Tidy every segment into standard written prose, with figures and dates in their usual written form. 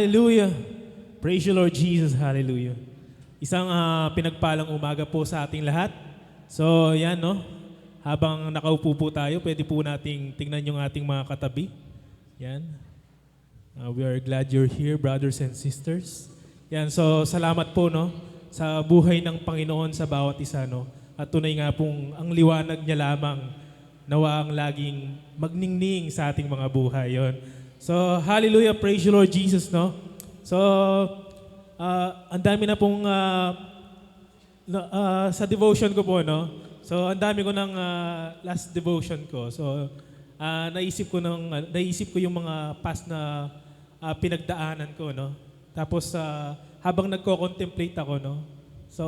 Hallelujah. Praise you, Lord Jesus. Hallelujah. Isang pinagpalang umaga po sa ating lahat. So, yan, no? Habang nakaupo po tayo, pwede po nating tingnan yung ating mga katabi. Yan. We are glad you're here, brothers and sisters. Yan, so salamat po, no? Sa buhay ng Panginoon sa bawat isa, no? At tunay nga pong ang liwanag niya lamang nawa ang laging magningning sa ating mga buhay. Yon. So, hallelujah, praise you, Lord Jesus, no? So, ang dami na pong sa devotion ko po, no? So, ang dami ko ng last devotion ko. So, naisip ko yung mga past na pinagdaanan ko, no? Tapos, habang nagko-contemplate ako, no? So,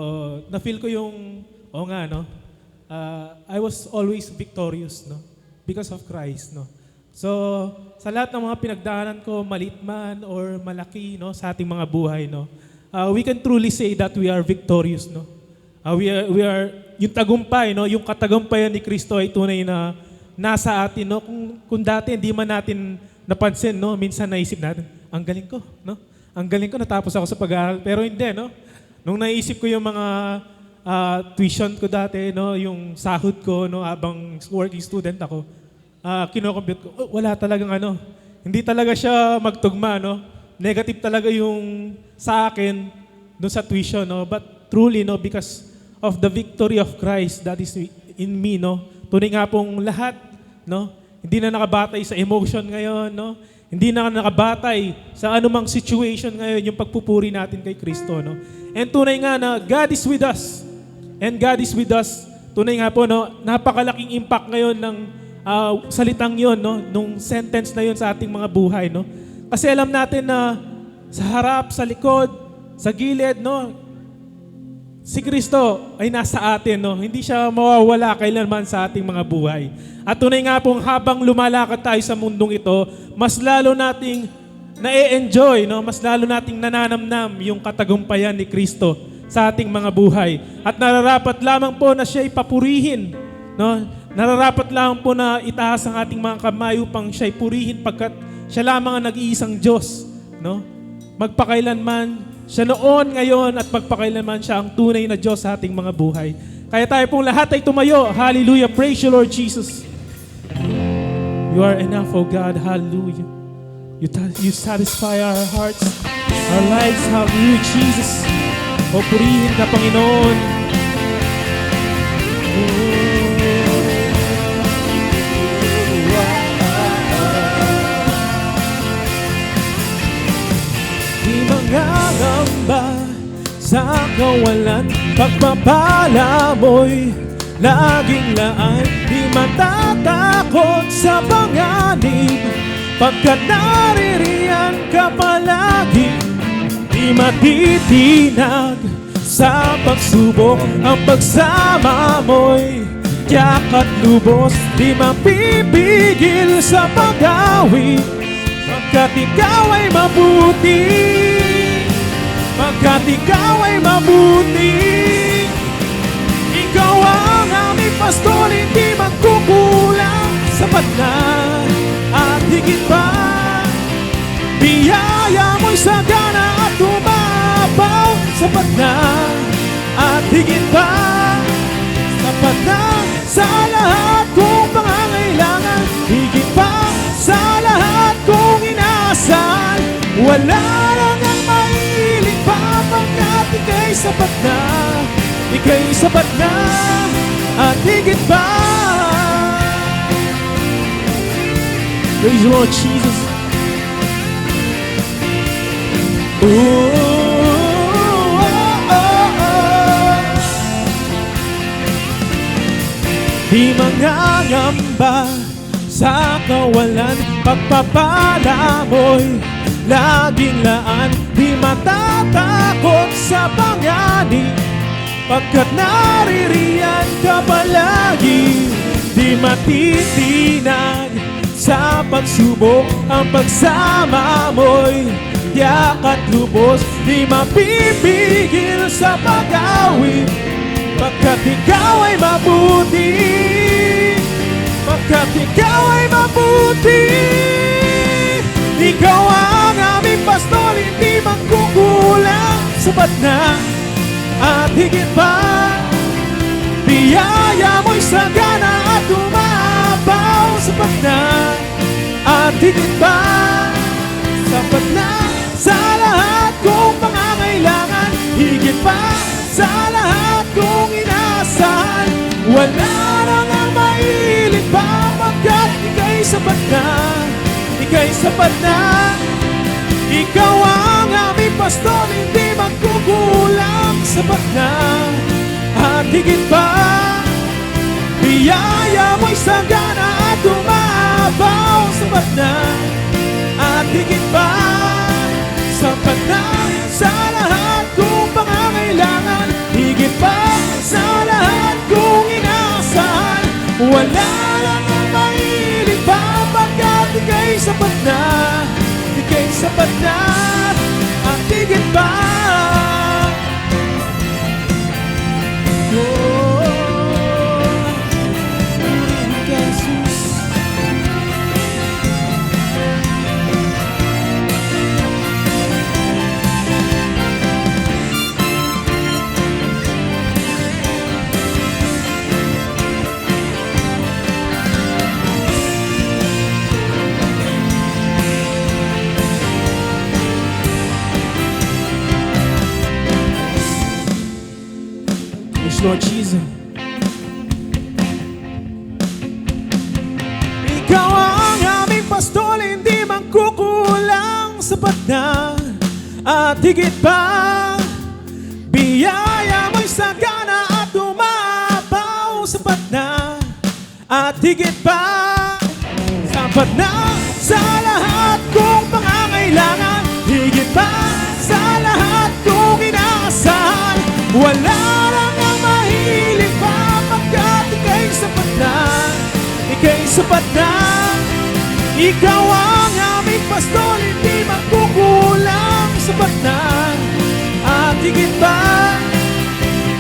na-feel ko yung, no? I was always victorious, no? Because of Christ, no? So, sa lahat ng mga pinagdaanan ko, maliit man or malaki, no, sa ating mga buhay, no, we can truly say that we are victorious, no. We are yung tagumpay, no, yung katagumpayan ni Kristo ay tunay na nasa atin, no. Kung dati hindi man natin napansin, no, minsan naisip natin, ang galing ko, no. Ang galing ko, natapos ako sa pag-aaral, pero hindi, no. Nung naisip ko yung mga tuition ko dati, no, yung sahod ko, no, habang working student ako, kinocompute ko, wala talagang hindi talaga siya magtugma, no? Negative talaga yung sa akin doon sa tuition, no? But truly, no, because of the victory of Christ that is in me, no? Tunay nga pong lahat, no? Hindi na nakabatay sa emotion ngayon, no? Hindi na nakabatay sa anumang situation ngayon yung pagpupuri natin kay Kristo, no? And tunay nga na God is with us. And God is with us. Tunay nga po, no? Napakalaking impact ngayon ng salitang yon, no, nung sentence na yon sa ating mga buhay, no. Kasi alam natin na sa harap, sa likod, sa gilid, no, si Kristo ay nasa atin, no. Hindi siya mawawala kailanman sa ating mga buhay. At tunay nga pong habang lumalakad tayo sa mundong ito, mas lalo nating na-enjoy, no, mas lalo nating nananamnam yung katagumpayan ni Kristo sa ating mga buhay. At nararapat lamang po na siya ipapurihin, no. Nararapat lang po na itaas ang ating mga kamay upang siya'y purihin pagkat siya lamang ang nag-iisang Diyos, no? Magpakailanman, siya noon, ngayon, at magpakailanman siya ang tunay na Diyos sa ating mga buhay. Kaya tayo pong lahat ay tumayo. Hallelujah. Praise you, Lord Jesus. You are enough, O God. Hallelujah. You satisfy our hearts. Our lives have you, Jesus. O purihin ka, Panginoon. Nangangamba sa kawalan, pagpapala mo'y laging laan. Di matatakot sa panganib, pagkat naririyan ka palagi. Di matitinag sa pagsubok, ang pagsama mo'y tiyak at lubos. Di mapipigil sa pag-awit, pagkat ikaw ay mabuti. Pagkat ikaw ay mabuti. Ikaw ang aming pastor, hindi magkukulang. Sapat na at higit pa. Biyaya mo'y sagana at tumapaw. Sapat na at higit pa. Sapat na sa lahat kong pangangailangan. Higit pa sa lahat kong inaasahan. Wala lang ang mailing pa, pagkat ika'y sapat na. Ika'y sapat na at higit pa. Praise the Lord Jesus. Di mangangamba sa kawalan, pagpapala mo'y laging laan. Di matatakot sa panganib, pagkat naririyan ka palagi. Di matitinag sa pagsubok, ang pagsama mo'y tiyak at lubos. Di mapipigil sa pag-awit, pagkat ikaw ay mabuti. Pagkat ikaw ay mabuti. Ikaw ang aming pastor, kukulang, sapat na at higit pa. Biyaya mo'y sagana at umapaw, sapat na at higit pa. Sapat na sa lahat kong pangangailangan, higit pa sa lahat kong inaasahan. Wala na nga mailit pa, pagkat ika'y sapat na, ika'y sapat na. Ikaw ang aming pastor, hindi magkukulang, sapat na at higit pa. Biyaya mo'y sagana at umabaw, sapat na at higit pa. Sapat na sa lahat kong pangangailangan, higit pa sa lahat kong inaasahan. Wala lang ang mahilig pa, pagkat ika'y sapat na, ika'y sapat na at higit pa. Lord Jesus, ikaw ang aming pastor, hindi man kukulang, sapat na at higit pa. Biyaya mo'y sagana at umapaw, sapat na at higit pa. Sapat na sa lahat kong pangangailangan, higit pa sa lahat kong inaasahan. Wala ika'y sapat na. Ikaw ang aming pastor, hindi magkukulang, sapat na at higit pa.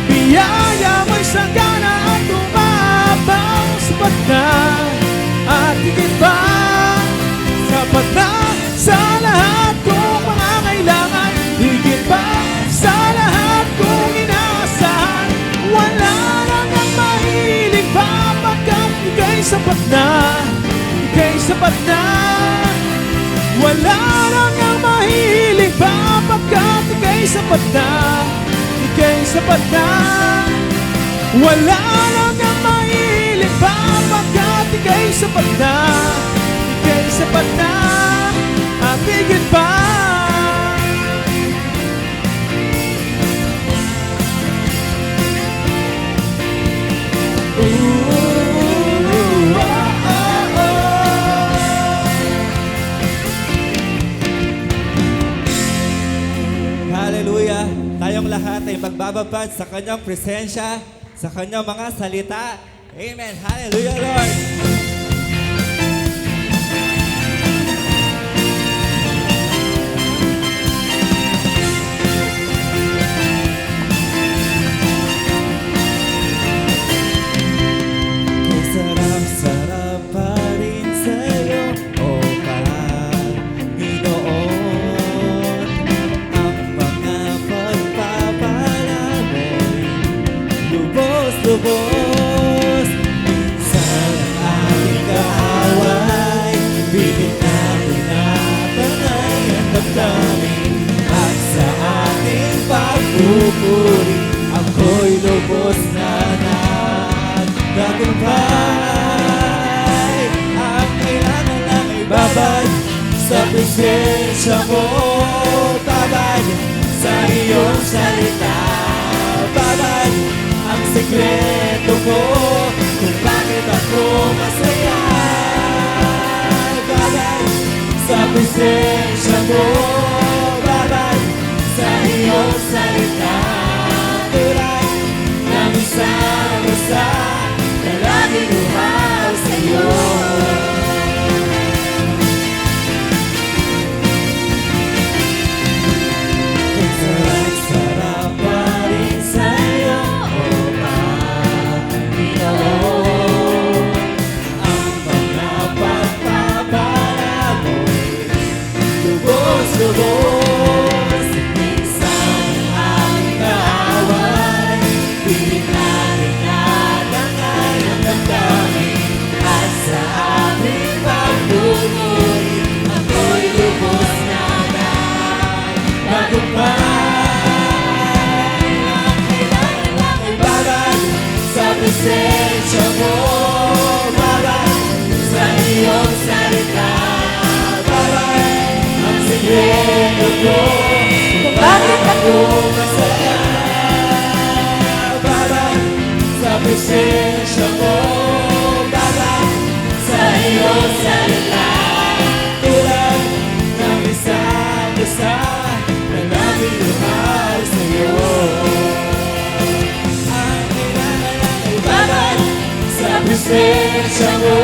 Biyaya mo'y sagana at umapaw, sapat na at higit pa. Sapat na sa lahat kong pangangailangan, higit pa sa lahat kong inaasahan. Wala lang ang mahilig pa, pagkat ika'y sapat na, ika'y sapat na. Wala lang ang mahilig pa, pagkat ika'y sapat na, ika'y sapat na. Wala lang ang mahilig pa, pagkat ika'y sapat na, ika'y sapat na at higit pa. Hallelujah! Tayong lahat ay magbababad sa kanyang presensya, sa kanyang mga salita. Amen! Hallelujah, Lord! Sarap-sarap pa rin sa'yo, O Panginoon. Ang mga pagpapala mo'y lubos-lubos. Minsan ang ating kaaway, bigit na tinatanay ang damdamin. At sa ating pagpupuri, ako'y lubos na nagtagumpay. Ang kailangan lang ay babad sa presensya mo, babad sa iyong salita, babad ang sikreto ko kung bakit ako masaya. Babad sa presensya mo, babad sa iyong salita, tulad ng isang basa na laging umaw sa'yo. Ang sarap-sarap pa rin sa'yo, O Panginoon. Ang mga pagpapala mo'y lubos-lubos. presensya mo, babalik sa iyong salita. Tulad ng isang isa na nabiluhaw sa iyo. Ang kailangan lang ay babalik sa presensya mo,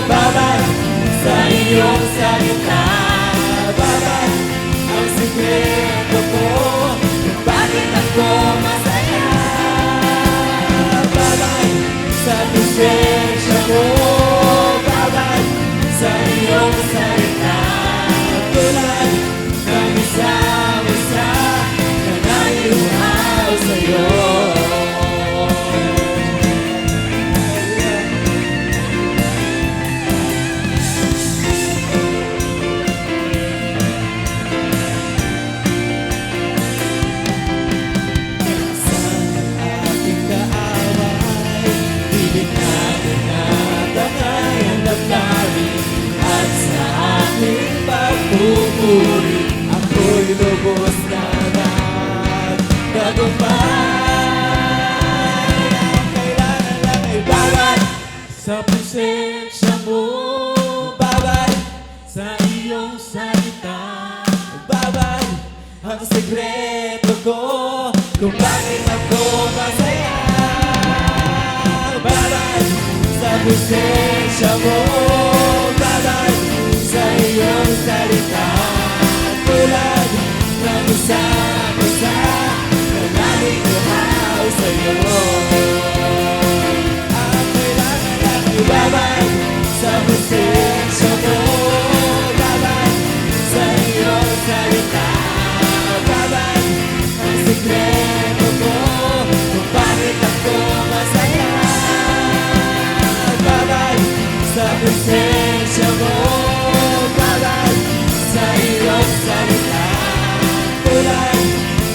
babalik sa iyong salita. Babalik ang sikreto ko kung bakit ako masaya. Babalik sa presensya mo, babalik sa iyong salita. Tulad ng isang isa na naiuhaw sa iyo. Pupuri, ako'y lubos na nagtagumpay. Ang kailangan lang ay babalik sa presensya mo, babalik sa iyong salita. Babalik ang sikreto ko kung bakit ako masaya. Babalik sa presensya mo, babalik sa iyong salita. Tulad ng isang isa na naliluhaw sa iyo. Ang kailangan lang ay babalik sa presensya mo, babalik sa iyong salita. Babalik ang sikreto ko kung bakit ako masaya. Babalik sa presensya mo, sa iyong salita. Tulad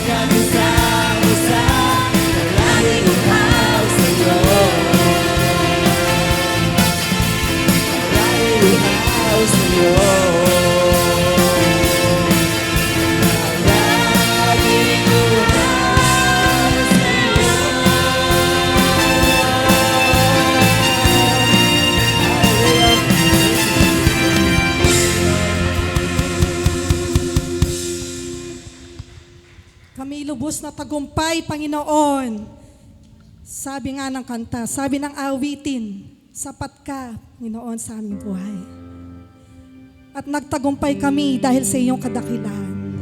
ng isang isa na naliluhaw sa iyo. Naliluhaw sa iyo. Naliluhaw sa iyo. Kami lubos na tagumpay, Panginoon. Sabi nga ng kanta, sabi ng awitin, sapat ka, Panginoon, sa aming buhay. At nagtagumpay kami dahil sa iyong kadakilaan.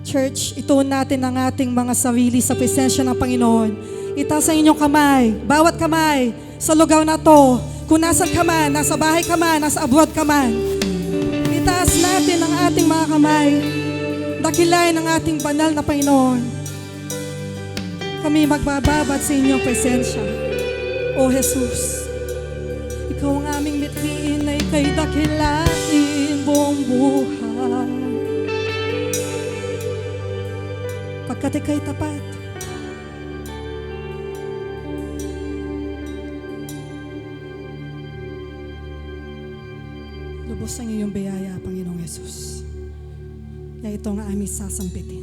Church, ituon natin ang ating mga sarili sa presensya ng Panginoon. Itaas ang inyong kamay, bawat kamay, sa lugar na to. Kung nasan ka man, nasa bahay ka man, nasa abroad ka man. Itaas natin ang ating mga kamay. Dakilain ang ating banal na Panginoon. Kami magbababat sa inyong presensya. O Jesus, ikaw ang aming mithiin na ika'y dakilain buong buhay. Pagkat ika'y tapat, lubos ang iyong biyaya, Panginoong Jesus. Kaya ito ang aming sasampitin.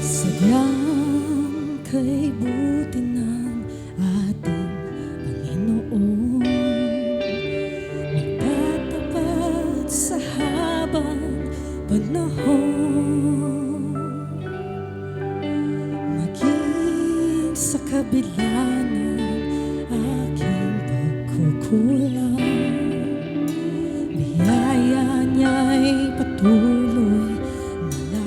Sadyang kay buti ng ating Panginoon, nagtatapat sa habang panahon. Maging sa kabila ng aking pagkukulang, biyaya niya'y patuloy na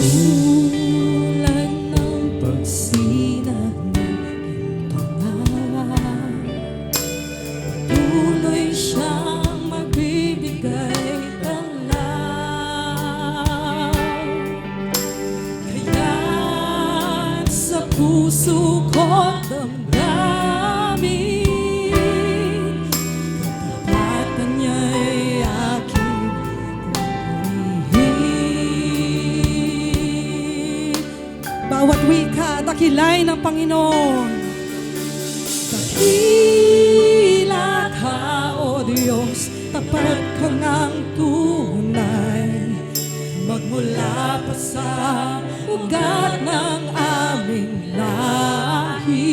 tulad ng pagsinag ng pangarap, patuloy siyang magbibigay ng love. Kaya't sa puso ko't damdamin, katapatan niya'y kilay ng Panginoon. Dakila ka, O Diyos, tapat ka ngang tunay. Magmula pa sa ugat ng aming lahi.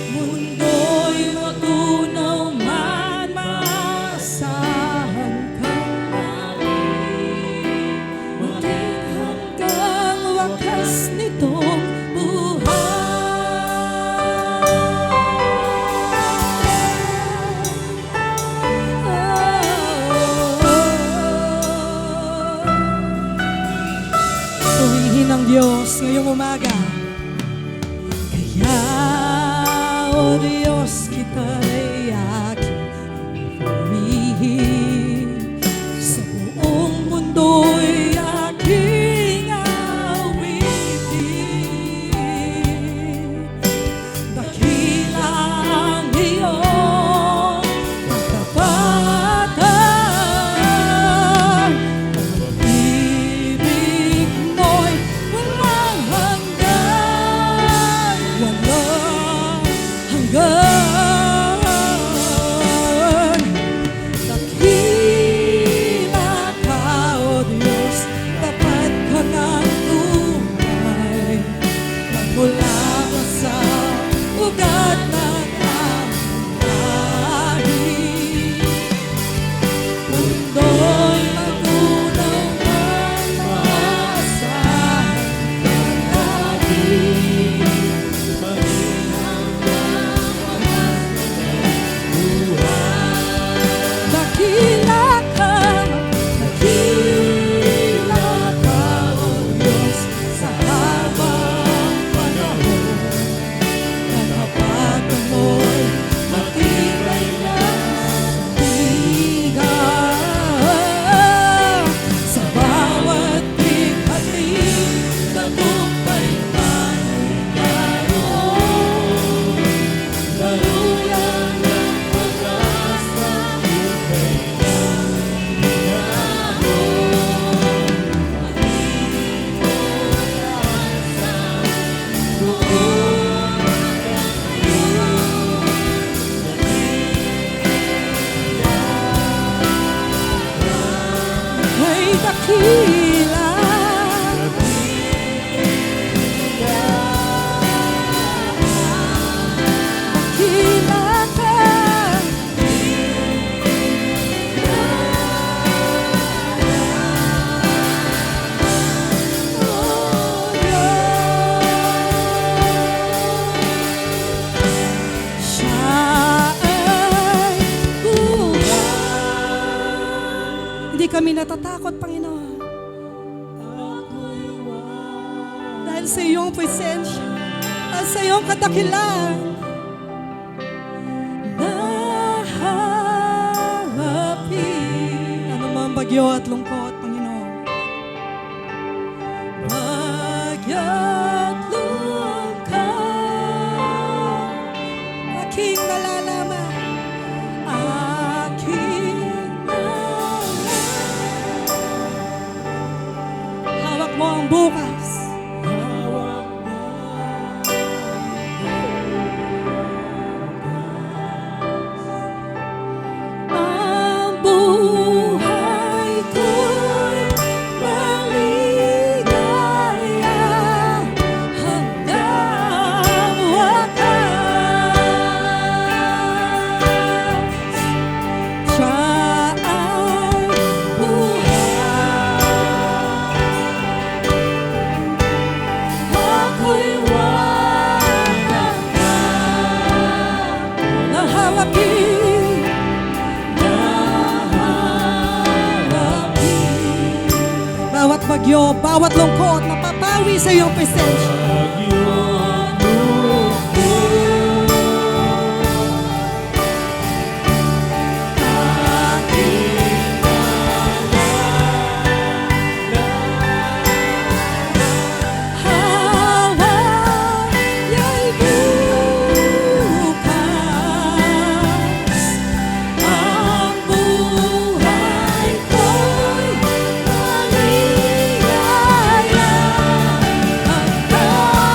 Mundo'y matunaw man, maasahan kang lagi. Maging hanggang wakas nitong Purihin ang Diyos ngayong umaga. Kaya, O Diyos, kita'y aking purihin. sa buong mundo'y aking awitin. Dakila ang iyong katapatan. Pag-ibig mo'y walang hanggan, walang hanggan. Dakila ka, O Diyos, tapat ka ng tunay. Magmula ka sa ugat ng aming lahi. Mundo'y matunaw man, maasahan kang lagi. Dakila ka, O Diyos, sa habang panahon. Katapatan mo'y matibay na sandigan. Sa bawat bigati, tagumpay tayo'y naroon. Daluyan ng pag-asa, ika'y may dakila. Dakila ka. Oh, Diyos. Siya ay buhay. Hindi kami natatakot, Panginoon. Dahil sa iyong presensya at sa iyong kadakilan. Naharapin Anumang bagyo at lungkot, Panginoon. bagya't lungkot. Aking nalalaman. Aking Hawak mo ang bukas. ang buhay ko'y maligaya hanggang wakas. Siya ay buhay. Ako'y walang naharapin. Bawat bagyo, bawat lungkot, napapawi sa iyong presensya. Ang buhay ko'y maligaya hanggang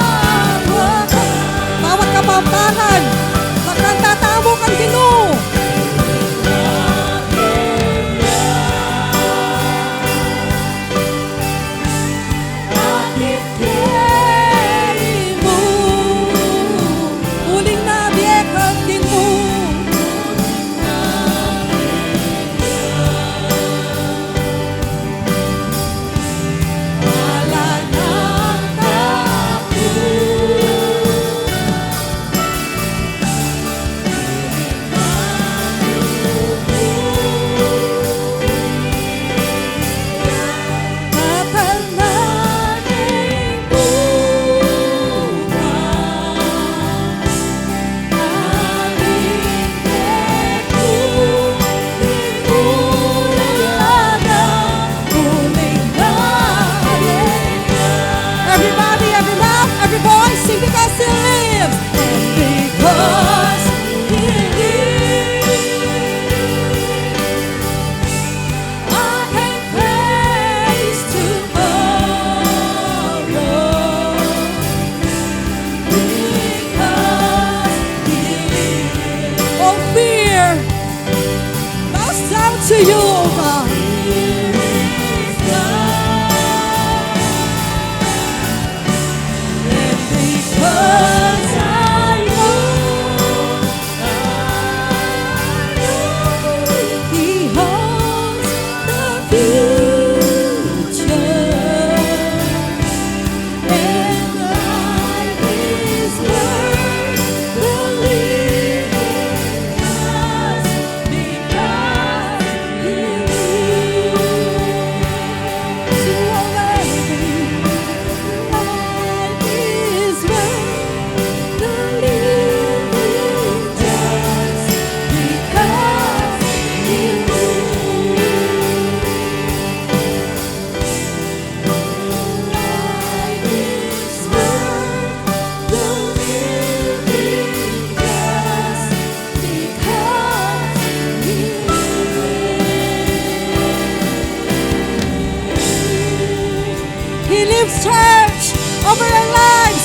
all fear bows down to you, oh God. And because I know He holds the future, and life is worth the living just because He lives. So life is worth the living just because He lives. Life is worth the living just because He lives. He lives, church, over our lives,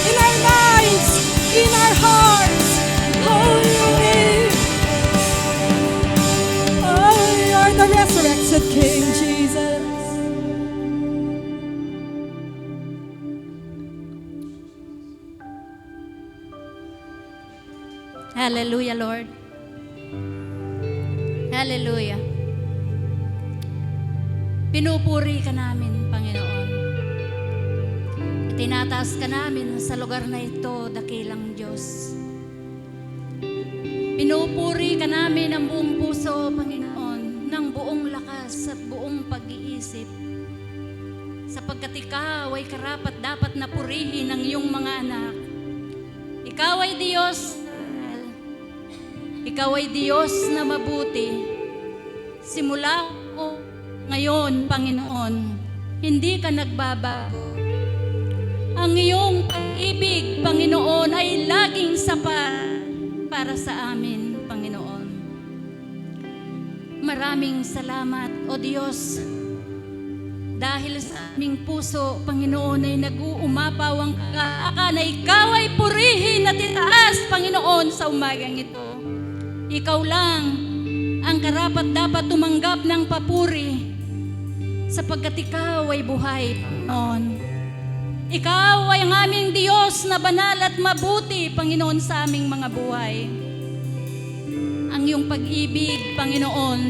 in our minds, in our hearts. Oh, you live. Oh, you're the resurrected King, Jesus. Hallelujah, Lord. Hallelujah. Pinupuri ka namin, Panginoon. At tinataas ka namin sa lugar na ito, dakilang Diyos. Pinupuri ka namin ng buong puso, Panginoon, ng buong lakas at buong pag-iisip. Sapagkat ikaw ay karapat dapat na purihin ng iyong mga anak. Ikaw ay Diyos. Ikaw ay Diyos na mabuti. Simula o ngayon, Panginoon, hindi ka nagbabago. Ang iyong pag-ibig, Panginoon, ay laging sapat para sa amin, Panginoon. Maraming salamat, O Diyos, dahil sa aming puso, Panginoon, ay nag-uumapaw ang kakaaka na ikaw ay purihin at itaas, Panginoon, sa umagang ito. Ikaw lang ang karapat dapat tumanggap ng papuri sapagkat ikaw ay buhay, Panginoon. Ikaw ay ang aming Diyos na banal at mabuti, Panginoon, sa aming mga buhay. Ang iyong pag-ibig, Panginoon,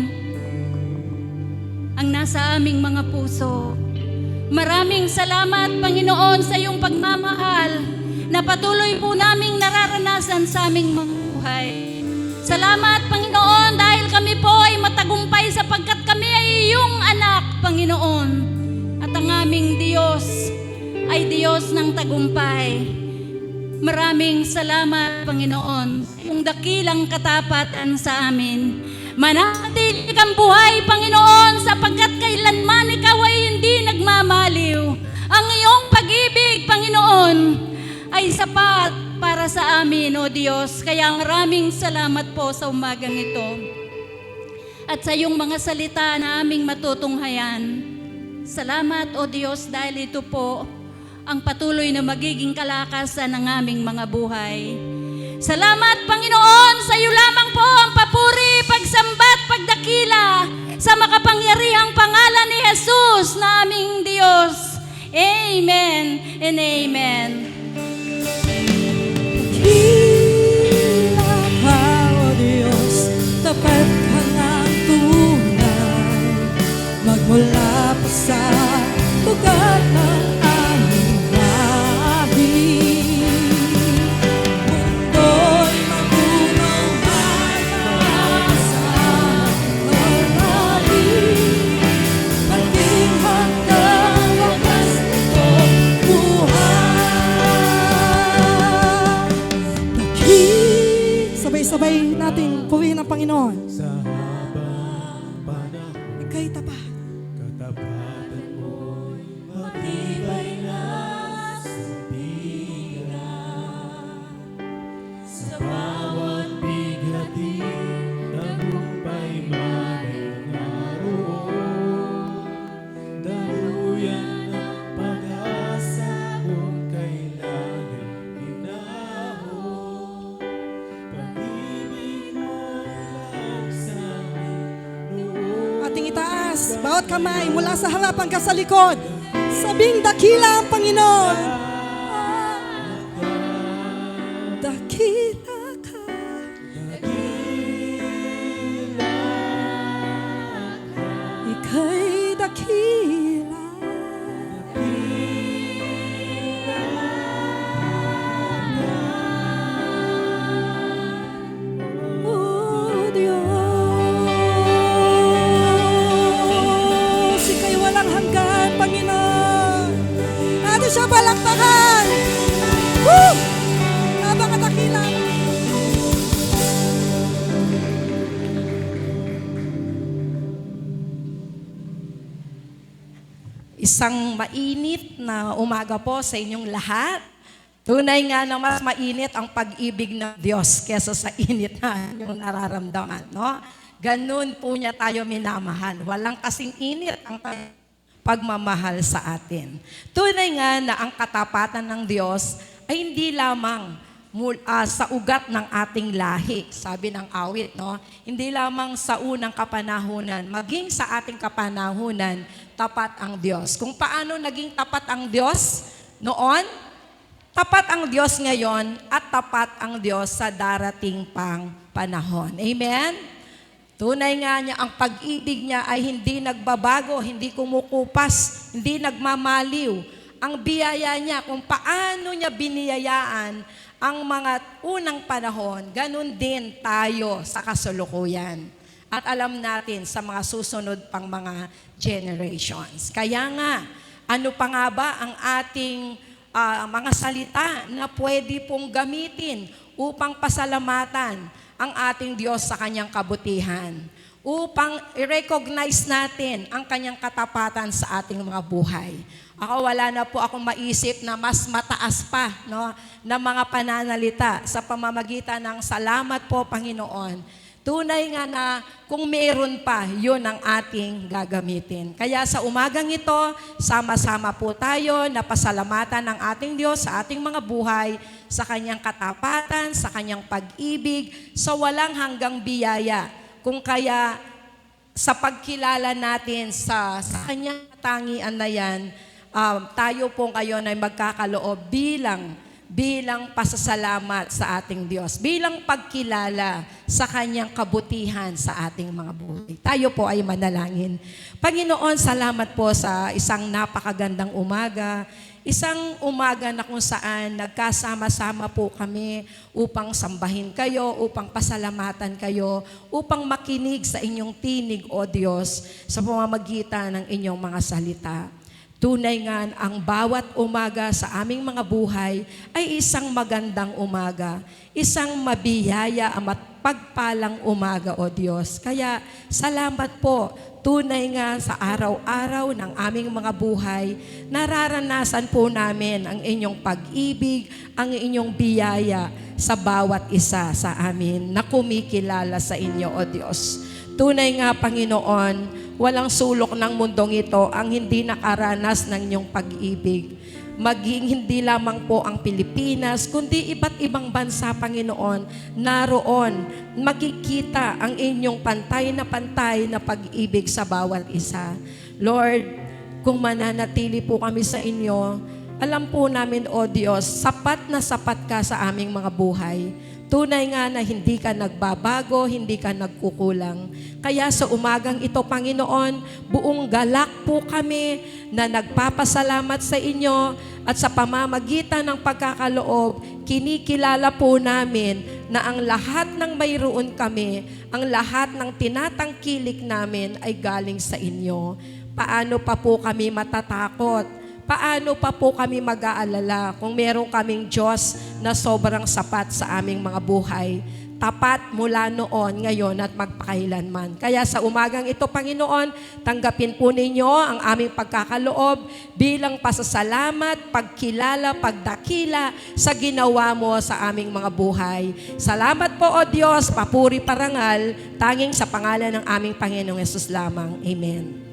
ang nasa aming mga puso. Maraming salamat, Panginoon, sa iyong pagmamahal na patuloy po naming nararanasan sa aming mga buhay. Salamat, Panginoon, dahil kami po ay matagumpay sapagkat kami ay iyong anak, Panginoon. At ang aming Diyos ay Diyos ng tagumpay. Maraming salamat, Panginoon, yung dakilang katapatan sa amin. Manatili kang buhay, Panginoon, sapagkat kailanman ikaw ay hindi nagmamaliw. Ang iyong pag-ibig, Panginoon, ay sapat para sa amin, O Diyos. Kaya maraming salamat po sa umagang ito. At sa iyong mga salita na aming matutunghayan. Salamat, O Diyos, dahil ito po ang patuloy na magiging kalakasan ng aming mga buhay. Salamat, Panginoon, sa iyo lamang po ang papuri, pagsambat, pagdakila sa makapangyarihang pangalan ni Jesus na aming Diyos. Amen and amen. Dakila ka, O Diyos, tapat ka ng tunay, magmula pa sa lugar ng aming lahi. Mundo'y mapunong pag-asa, marami, maging hanggang wakas nito buhay. Sabay-sabay natin purihin ang Panginoon. Sa habang panahon, Ika'y tapat. katapatan mo Matibay na sandigan sa bawat bigati, tagumpay man ay naroon. Daluyan ng pag-asa kung kailangan inahon. Pag-ibig mo hands, bawat kamay, mula sa harap hanggang sa likod. Sabing dakila ang Panginoon. Dakila ka. Ika'y dakila. Oh Diyos, ika'y walang hanggan, Panginoon. Atin siya palakpakan. Woo! Napakadakila. Isang mainit na umaga po sa inyong lahat. Tunay nga na mas mainit ang pag-ibig ng Diyos kesa sa init na yung nararamdaman. No? Ganun po niya tayo minamahal. Walang kasing init ang pagmamahal sa atin. Tunay nga na ang katapatan ng Diyos ay hindi lamang sa ugat ng ating lahi, sabi ng awit, no? Hindi lamang sa unang kapanahunan, maging sa ating kapanahunan, tapat ang Diyos. Kung paano naging tapat ang Diyos noon, tapat ang Diyos ngayon, at tapat ang Diyos sa darating pang panahon. Amen? Tunay nga niya, ang pag-ibig niya ay hindi nagbabago, hindi kumukupas, hindi nagmamaliw. Ang biyaya niya, kung paano niya biniyayaan ang mga unang panahon, ganun din tayo sa kasulukuyan. At alam natin sa mga susunod pang mga generations. Kaya nga, ano pa nga ba ang ating mga salita na pwede pong gamitin upang pasalamatan ang ating Diyos sa kanyang kabutihan, upang i-recognize natin ang kanyang katapatan sa ating mga buhay. Ako, wala na po akong maisip na mas mataas pa, no, na mga pananalita sa pamamagitan ng salamat po, Panginoon. Tunay nga na kung meron pa, yun ang ating gagamitin. Kaya sa umagang ito, sama-sama po tayo na pasalamatan ng ating Diyos sa ating mga buhay, sa kanyang katapatan, sa kanyang pag-ibig, sa walang hanggang biyaya. Kung kaya sa pagkilala natin sa kanyang katangian na yan, tayo po ngayon ay magkakaloob bilang pasasalamat sa ating Diyos, bilang pagkilala sa kanyang kabutihan sa ating mga buhay. Tayo po ay manalangin. Panginoon, salamat po sa isang napakagandang umaga, isang umaga na kung saan nagkasama-sama po kami upang sambahin kayo, upang pasalamatan kayo, upang makinig sa inyong tinig, O Diyos, sa pamamagitan ng inyong mga salita. Tunay nga ang bawat umaga sa aming mga buhay ay isang magandang umaga, isang mabiyaya at pagpalang umaga, O Diyos. Kaya salamat po, tunay nga sa araw-araw ng aming mga buhay, nararanasan po namin ang inyong pag-ibig, ang inyong biyaya sa bawat isa sa amin na kumikilala sa inyo, O Diyos. Tunay nga, Panginoon, walang sulok ng mundong ito ang hindi nakaranas ng inyong pag-ibig. Maging hindi lamang po ang Pilipinas, kundi iba't ibang bansa, Panginoon, naroon makikita ang inyong pantay na pag-ibig sa bawat isa. Lord, kung mananatili po kami sa inyo, alam po namin, O Diyos, sapat na sapat ka sa aming mga buhay. Tunay nga na hindi ka nagbabago, hindi ka nagkukulang. Kaya sa umagang ito, Panginoon, buong galak po kami na nagpapasalamat sa inyo at sa pamamagitan ng pagkakaloob, kinikilala po namin na ang lahat ng mayroon kami, ang lahat ng tinatangkilik namin ay galing sa inyo. Paano pa po kami matatakot? Paano pa po kami mag-aalala kung meron kaming Diyos na sobrang sapat sa aming mga buhay? Tapat mula noon, ngayon at magpakailanman. Kaya sa umagang ito, Panginoon, tanggapin po ninyo ang aming pagkakaloob bilang pasasalamat, pagkilala, pagdakila sa ginawa mo sa aming mga buhay. Salamat po, O Diyos, papuri parangal, tanging sa pangalan ng aming Panginoong Yesus lamang. Amen.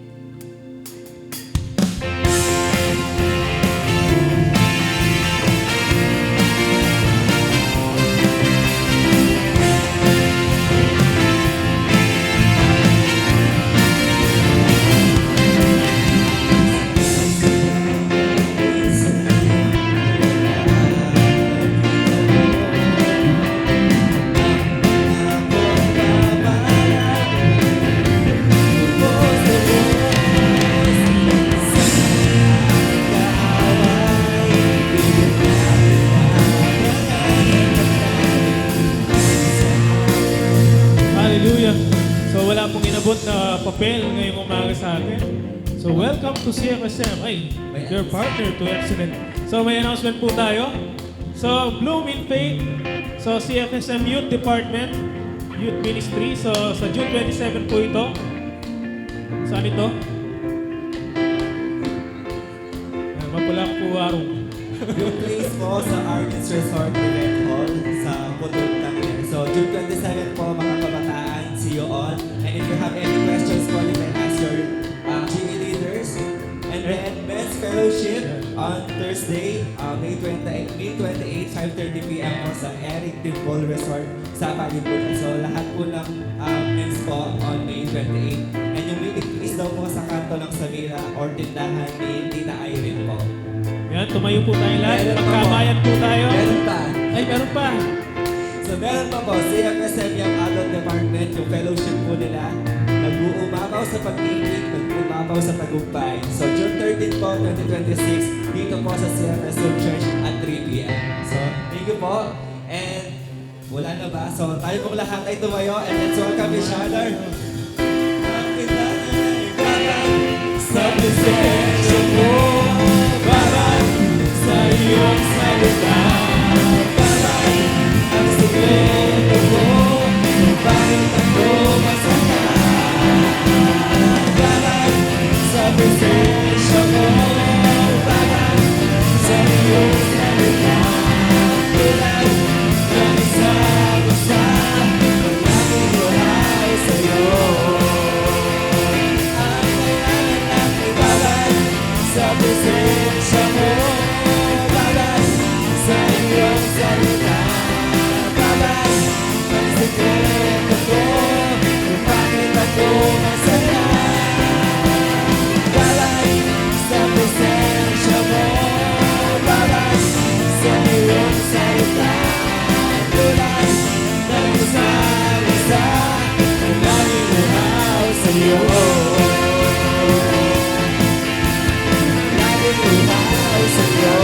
wala pong inabot na papel ngayong umaga sa atin. So welcome to CFSM. Ay, your partner to Excellent. So may announcement po tayo. So Bloom in Faith. So CFSM Youth Department, Youth Ministry. So sa June 27 po ito. Saan ito? Mapula ko po arong. Yung place po sa Artist Resort Event Hall sa Putol Tangere. So, June 27 po, mga kabataan, see you all. And if you have any questions po, you can ask your GE leaders. And then, Men's Fellowship on Thursday, May 28, 5:30 p.m. po sa Eric Dimple Resort sa Palibutan. So, lahat po ng men's po on May 28. And yung meeting place daw po sa kanto ng Samira or tindahan ni Tita Irene po. Yan, tumayo po tayo lahat. Meron pa po. Magkabayan po tayo. Meron pa. Ay, meron pa. So meron pa po, CFSM yung adult department, yung fellowship po nila, nag-uumapaw sa pag-ibig, nag-uumapaw sa tagumpay. So June 13 po, 2026, dito po sa CFSM Church at 3 p.m. So thank you po. And wala na ba? So tayo pong lahat ay tumayo and let's welcome each other. Sa presensya mo, barat sa iyong salita. Ang sikreto ko, bakit ako masaya? Barat sa presensya mo, barat sa iyong salita. Tulad ng isang isa, laging buhay sa'yo. Sa presensya mo, babat sa iyong salita. Babat ang sikreto ko, kung bakit ako masaya. Babat sa presensya mo, babat sa iyong salita. Tulad ng isang isa, ang laging uhaw sa iyo. Umaw sa iyo. Laging umaw sa iyo.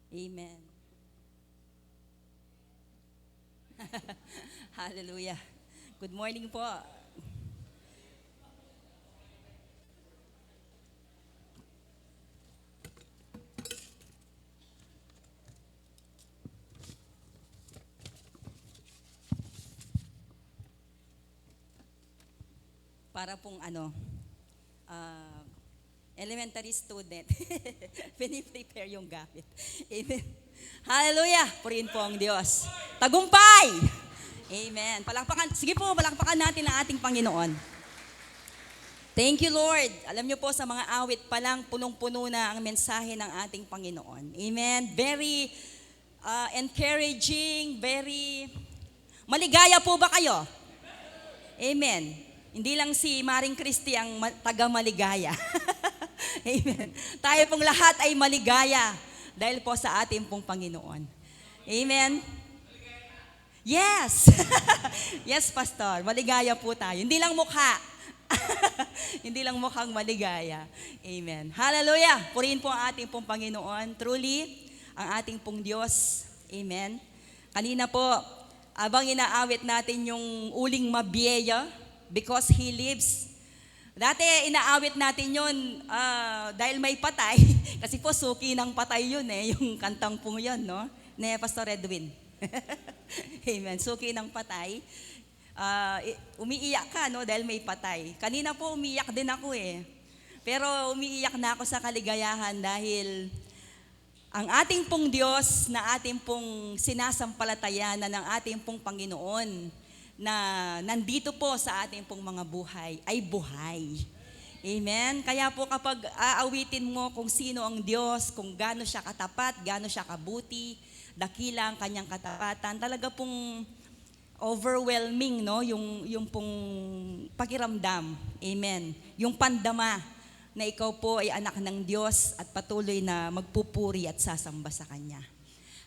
Amen. Hallelujah. Good morning po. Para pong elementary student. Piniprepare yung gamit. Amen. Hallelujah! Purihin po ang Diyos. Tagumpay! Amen. Palakpakan, sige po, palakpakan natin ang ating Panginoon. Thank you, Lord. Alam niyo po, sa mga awit pa lang, punong-puno na ang mensahe ng ating Panginoon. Amen. Very encouraging, very maligaya po ba kayo? Amen. Hindi lang si Maring Christy ang taga-maligaya. Amen. Tayo pong lahat ay maligaya dahil po sa ating pong Panginoon. Amen. Yes. Yes, Pastor. Maligaya po tayo. Hindi lang mukha. Hindi lang mukhang maligaya. Amen. Hallelujah. Purihin po ang ating pong Panginoon. Truly, ang ating pong Diyos. Amen. Kanina po, abang inaawit natin yung uling mabiyeya, because He lives. Dati inaawit natin yun dahil may patay. Kasi po suki ng patay yun yung kantang po yun, no? Ne, Pastor Edwin. Amen. Suki ng patay. Umiiyak ka, no? Dahil may patay. Kanina po umiiyak din ako Pero umiiyak na ako sa kaligayahan dahil ang ating pong Diyos na ating pong sinasampalatayanan ng ating pong Panginoon na nandito po sa ating pong mga buhay ay buhay. Amen? Kaya po kapag aawitin mo kung sino ang Diyos, kung gaano siya katapat, gaano siya kabuti, dakila ang kanyang katapatan, talaga pong overwhelming, no? Yung pong pakiramdam. Amen. Yung pandama na ikaw po ay anak ng Diyos at patuloy na magpupuri at sasamba sa Kanya.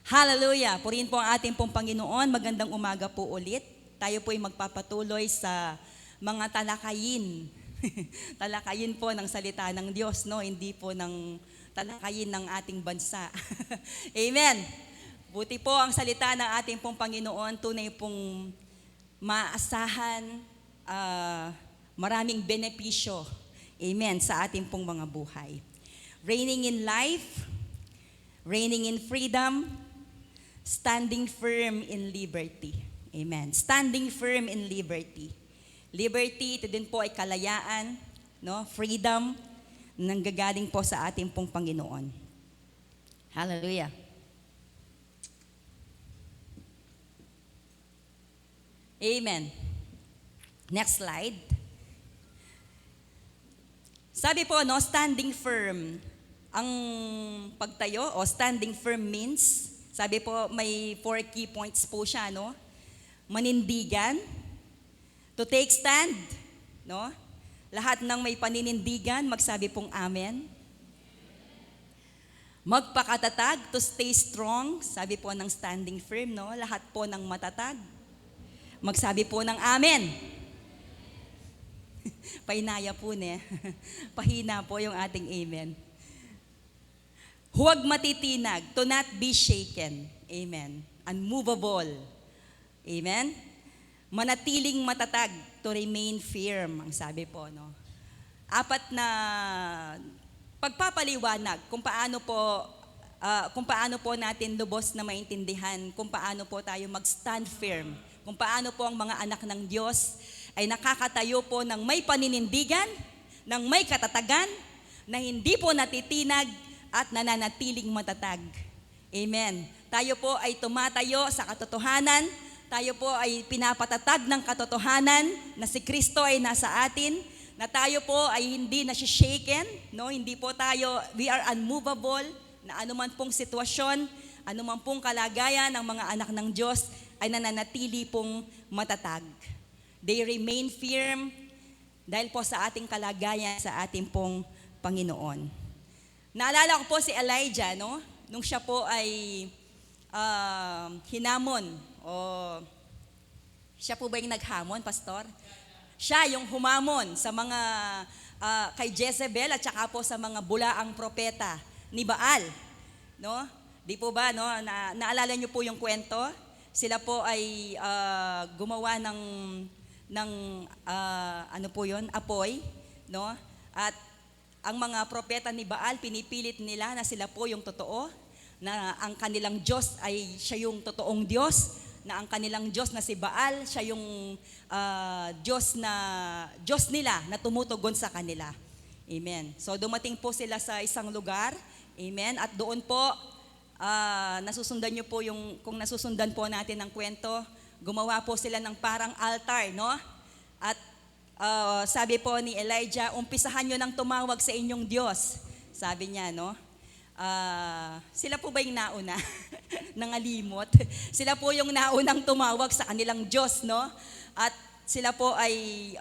Hallelujah! Purihin po ang ating pong Panginoon. Magandang umaga po ulit. Tayo po ay magpapatuloy sa mga talakayin. Talakayin po ng salita ng Diyos, no? Hindi po ng talakayin ng ating bansa. Amen! Buti po ang salita ng ating pong Panginoon, tunay pong maasahan, maraming benepisyo. Amen, sa ating pong mga buhay. Reigning in life, reigning in freedom, standing firm in liberty. Amen. Standing firm in liberty. Liberty, ito din po ay kalayaan, no? Freedom, nanggagaling po sa ating pong Panginoon. Hallelujah. Amen. Next slide. Sabi po, no, standing firm. Ang pagtayo o standing firm means, sabi po, may 4 key points po siya, no? Manindigan, to take stand, no? Lahat ng may paninindigan, magsabi pong amen. Magpakatatag, to stay strong, sabi po ng standing firm, no? Lahat po ng matatag, magsabi po ng amen. Pahinaya po niya. Pahina po yung ating amen. Huwag matitinag, to not be shaken. Amen. Unmovable. Amen. Manatiling matatag, to remain firm, ang sabi po, no? 4 na pagpapaliwanag kung paano po natin lubos na maintindihan, kung paano po tayo mag-stand firm, kung paano po ang mga anak ng Diyos ay nakakatayo po ng may paninindigan, ng may katatagan, na hindi po natitinag at nananatiling matatag. Amen. Tayo po ay tumatayo sa katotohanan, tayo po ay pinapatatag ng katotohanan na si Kristo ay nasa atin, na tayo po ay hindi shaken, no? Hindi po tayo, we are unmovable, na anuman pong sitwasyon, anuman pong kalagayan ng mga anak ng Diyos ay nananatili pong matatag. They remain firm dahil po sa ating kalagayan sa ating pong Panginoon. Naalala ko po si Elijah, no? Nung siya po ay hinamon, o siya po ba yung naghamon, Pastor? Siya yung humamon sa mga kay Jezebel at saka po sa mga bulaang propeta ni Baal, no? Di po ba, no? Naalala niyo po yung kwento? Sila po ay gumawa ng ano po yun, apoy, no? At ang mga propeta ni Baal, pinipilit nila na sila po yung totoo, na ang kanilang Diyos ay siya yung totoong Diyos, na ang kanilang Diyos na si Baal, siya yung Diyos nila na tumutugon sa kanila. Amen. So dumating po sila sa isang lugar, amen, at doon po, nasusundan niyo po kung nasusundan po natin ang kwento, gumawa po sila ng parang altar, no? At sabi po ni Elijah, umpisahan nyo nang tumawag sa inyong Diyos. Sabi niya, no? Sila po ba yung nauna? Nangalimot. Sila po yung naunang tumawag sa kanilang Diyos, no? At sila po ay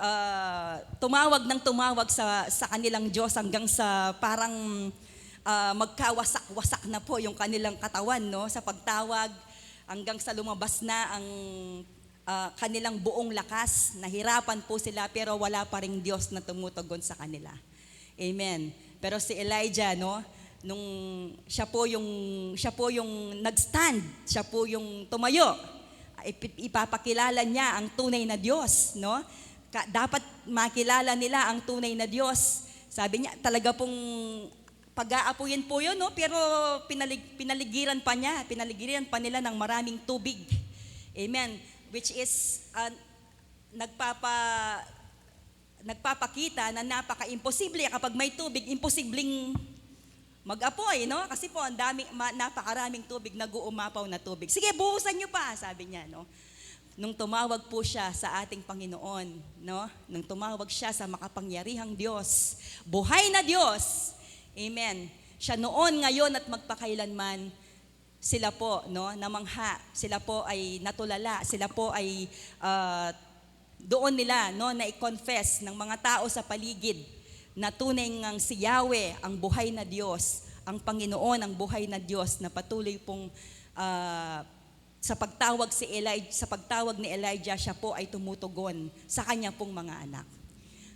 tumawag sa kanilang Diyos hanggang sa parang magkawasak-wasak na po yung kanilang katawan, no? Sa pagtawag, hanggang sa lumabas na ang kanilang buong lakas. Nahirapan po sila pero wala pa ring Diyos na tumutugon sa kanila. Amen. Pero si Elijah, no, nung siya po yung nag-stand, siya po yung tumayo, ipapakilala niya ang tunay na Diyos, no? Dapat makilala nila ang tunay na Diyos. Sabi niya, talaga pong pag-aapuyin po yun, no? Pero pinaligiran pa nila ng maraming tubig. Amen. Which is nagpapakita na napaka-imposible kapag may tubig, imposibleng mag-apoy, no? Kasi po ang napakaraming tubig, nag-uumapaw na tubig. Sige, buhusan niyo pa, sabi niya, no? nung tumawag po siya sa ating Panginoon, no? Nung tumawag siya sa makapangyarihang Diyos, buhay na Diyos. Amen. Siya noon, ngayon at magpakailanman, sila po, no, namangha, sila po ay natulala, sila po ay doon nila, no, na i-confess ng mga tao sa paligid na tunay ngang si Yahweh ang buhay na Diyos, ang Panginoon ang buhay na Diyos na patuloy pong sa pagtawag ni Elijah, siya po ay tumutugon sa kanya pong mga anak.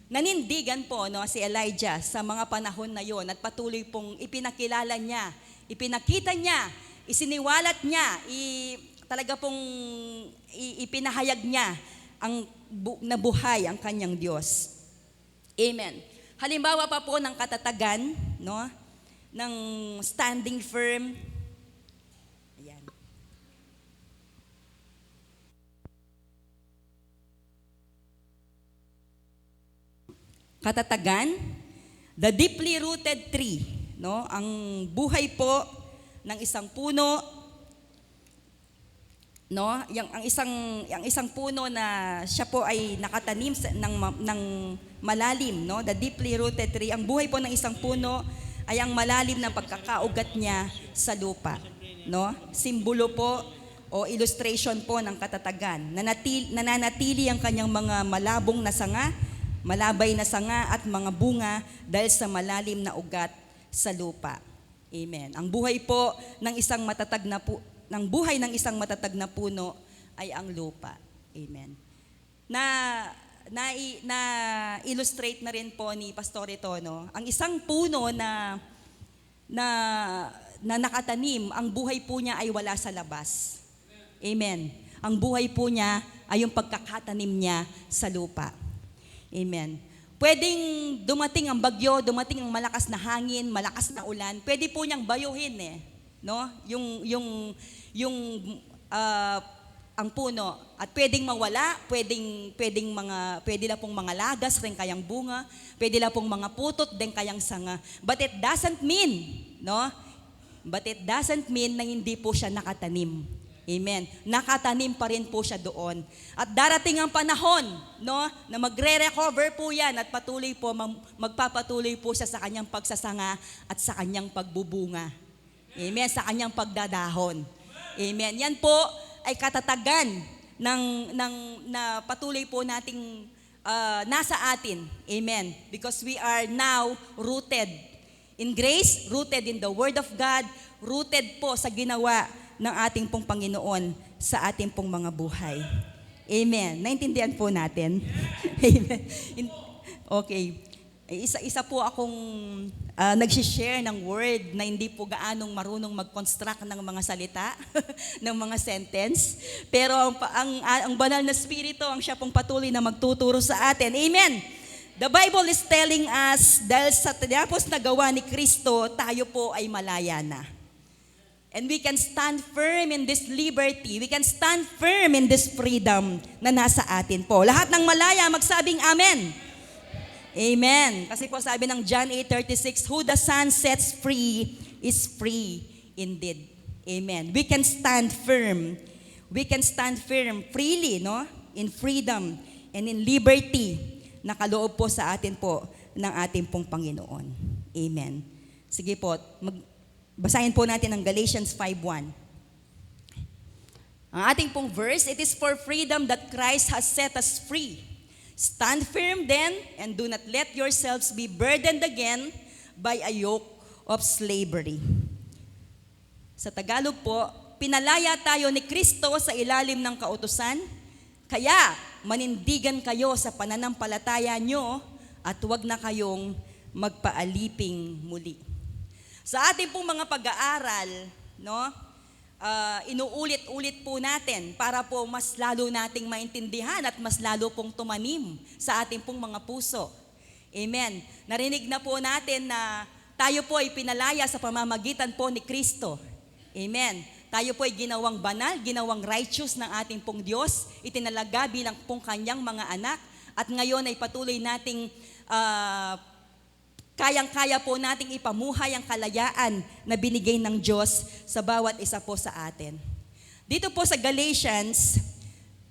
Nanindigan po, no, si Elijah sa mga panahon na yon at patuloy pong ipinakilala niya, ipinakita niya, isiniwalat niya, talaga pong ipinahayag niya ang nabuhay ang kanyang Diyos. Amen. Halimbawa pa po ng katatagan, no, ng standing firm. Ayan. Katatagan, the deeply rooted tree, no? Ang buhay po ng isang puno, no? Ang isang puno na siya po ay nakatanim ng malalim, no? The deeply rooted tree. Ang buhay po ng isang puno ay ang malalim na pagkakaugat niya sa lupa, no? Simbolo po o illustration po ng katatagan. Nananatili ang kanyang mga malabay na sanga at mga bunga dahil sa malalim na ugat sa lupa. Amen. Ang buhay po ng isang matatag na puno ay ang lupa. Amen. Na illustrate na rin po ni Pastor Tono, ang isang puno na nakatanim, ang buhay po niya ay wala sa labas. Amen. Ang buhay po niya ay yung pagkakatanim niya sa lupa. Amen. Pwedeng dumating ang bagyo, dumating ang malakas na hangin, malakas na ulan, pwede po niyang bayuhin no? Ang puno at pwedeng mawala, pwede na pong mga lagas rin kayang bunga, pwede na pong mga putot din kayang sanga. But it doesn't mean, no? But it doesn't mean na hindi po siya nakatanim. Amen. Nakatanim pa rin po siya doon. At darating ang panahon, no, na magre-recover po yan at magpapatuloy po siya sa kanyang pagsasanga at sa kanyang pagbubunga. Amen. Sa kanyang pagdadahon. Amen. Yan po ay katatagan na patuloy po nating nasa atin. Amen. Because we are now rooted in grace, rooted in the Word of God, rooted po sa ginawa ng ating pong Panginoon sa ating pong mga buhay. Amen. Naintindihan po natin? Amen. Okay. Isa po akong nag-share ng word na hindi po gaanong marunong mag-construct ng mga salita, ng mga sentence. Pero ang banal na spirito, ang siya pong patuloy na magtuturo sa atin. Amen. The Bible is telling us, dahil sa tinapos na gawa ni Kristo, tayo po ay malaya na. And we can stand firm in this liberty. We can stand firm in this freedom na nasa atin po. Lahat ng malaya, magsabing amen. Amen. Kasi po sabi ng John 8:36, who the Son sets free is free indeed. Amen. We can stand firm. We can stand firm freely, no? In freedom and in liberty na kaloob po sa atin po ng ating pong Panginoon. Amen. Sige po, basahin po natin ang Galatians 5:1. Ang ating pong verse, it is for freedom that Christ has set us free. Stand firm then, and do not let yourselves be burdened again by a yoke of slavery. Sa Tagalog po, pinalaya tayo ni Kristo sa ilalim ng kautusan, kaya manindigan kayo sa pananampalataya nyo at huwag na kayong magpaaliping muli. Sa ating pong mga pag-aaral, no, inuulit-ulit po natin para po mas lalo nating maintindihan at mas lalo pong tumanim sa ating pong mga puso. Amen. Narinig na po natin na tayo po ay pinalaya sa pamamagitan po ni Kristo. Amen. Tayo po ay ginawang banal, ginawang righteous ng ating pong Diyos, itinalaga bilang pong kanyang mga anak, at ngayon ay patuloy nating kayang-kaya po nating ipamuhay ang kalayaan na binigay ng Diyos sa bawat isa po sa atin. Dito po sa Galatians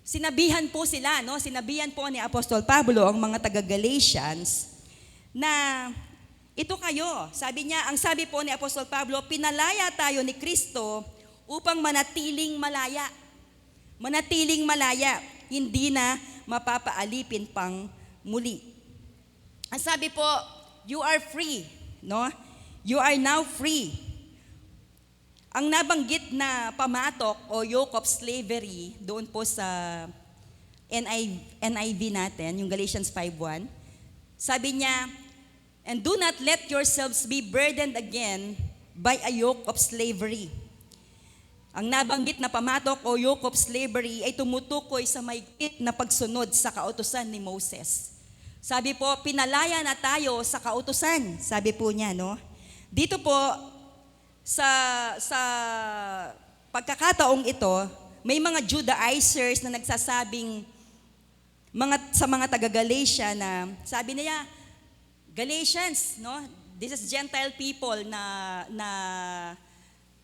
sinabihan po sila, no? Sinabihan po ni Apostol Pablo ang mga taga-Galatians na ito kayo. Sabi niya, ang sabi po ni Apostol Pablo, pinalaya tayo ni Kristo upang manatiling malaya. Manatiling malaya, hindi na mapapaalipin pang muli. Ang sabi po, you are free, no? You are now free. Ang nabanggit na pamatok o yoke of slavery doon po sa NIV natin, yung Galatians 5:1, sabi niya, and do not let yourselves be burdened again by a yoke of slavery. Ang nabanggit na pamatok o yoke of slavery ay tumutukoy sa mahigpit na pagsunod sa kautusan ni Moses. Sabi po, pinalaya na tayo sa kautusan, sabi po niya, no? Dito po, sa pagkakataong ito, may mga Judaizers na nagsasabing sa mga taga-Galatia na sabi niya, Galatians, no? This is Gentile people na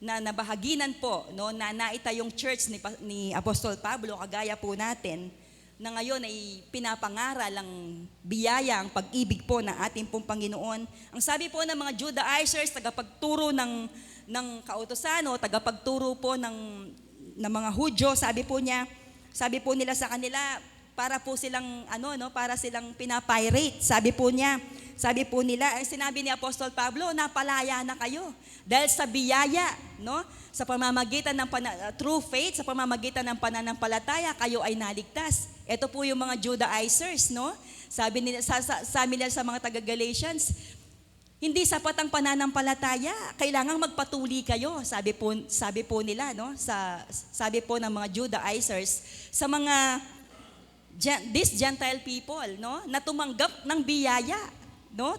nabahaginan po, no? Na naita yung church ni Apostol Pablo, kagaya po natin, na ngayon ay pinapangaral ang biyaya, ang pag-ibig po ng ating pong Panginoon. Ang sabi po ng mga Judaizers, tagapagturo ng kautusan o tagapagturo po ng mga Hudyo, sabi po nila sa kanila, para po silang para silang pinapirate. Sabi po nila, sinabi ni Apostol Pablo, napalaya na kayo dahil sa biyaya, no? Sa pamamagitan ng true faith, sa pamamagitan ng pananampalataya, kayo ay naligtas. Ito po yung mga Judaizers, no? Sabi nila sa mga taga-Galatians, hindi sapat ang pananampalataya, kailangang magpatuli kayo, sabi po nila, no? Sabi po ng mga Judaizers sa mga these Gentile people, no, na tumanggap ng biyaya, no,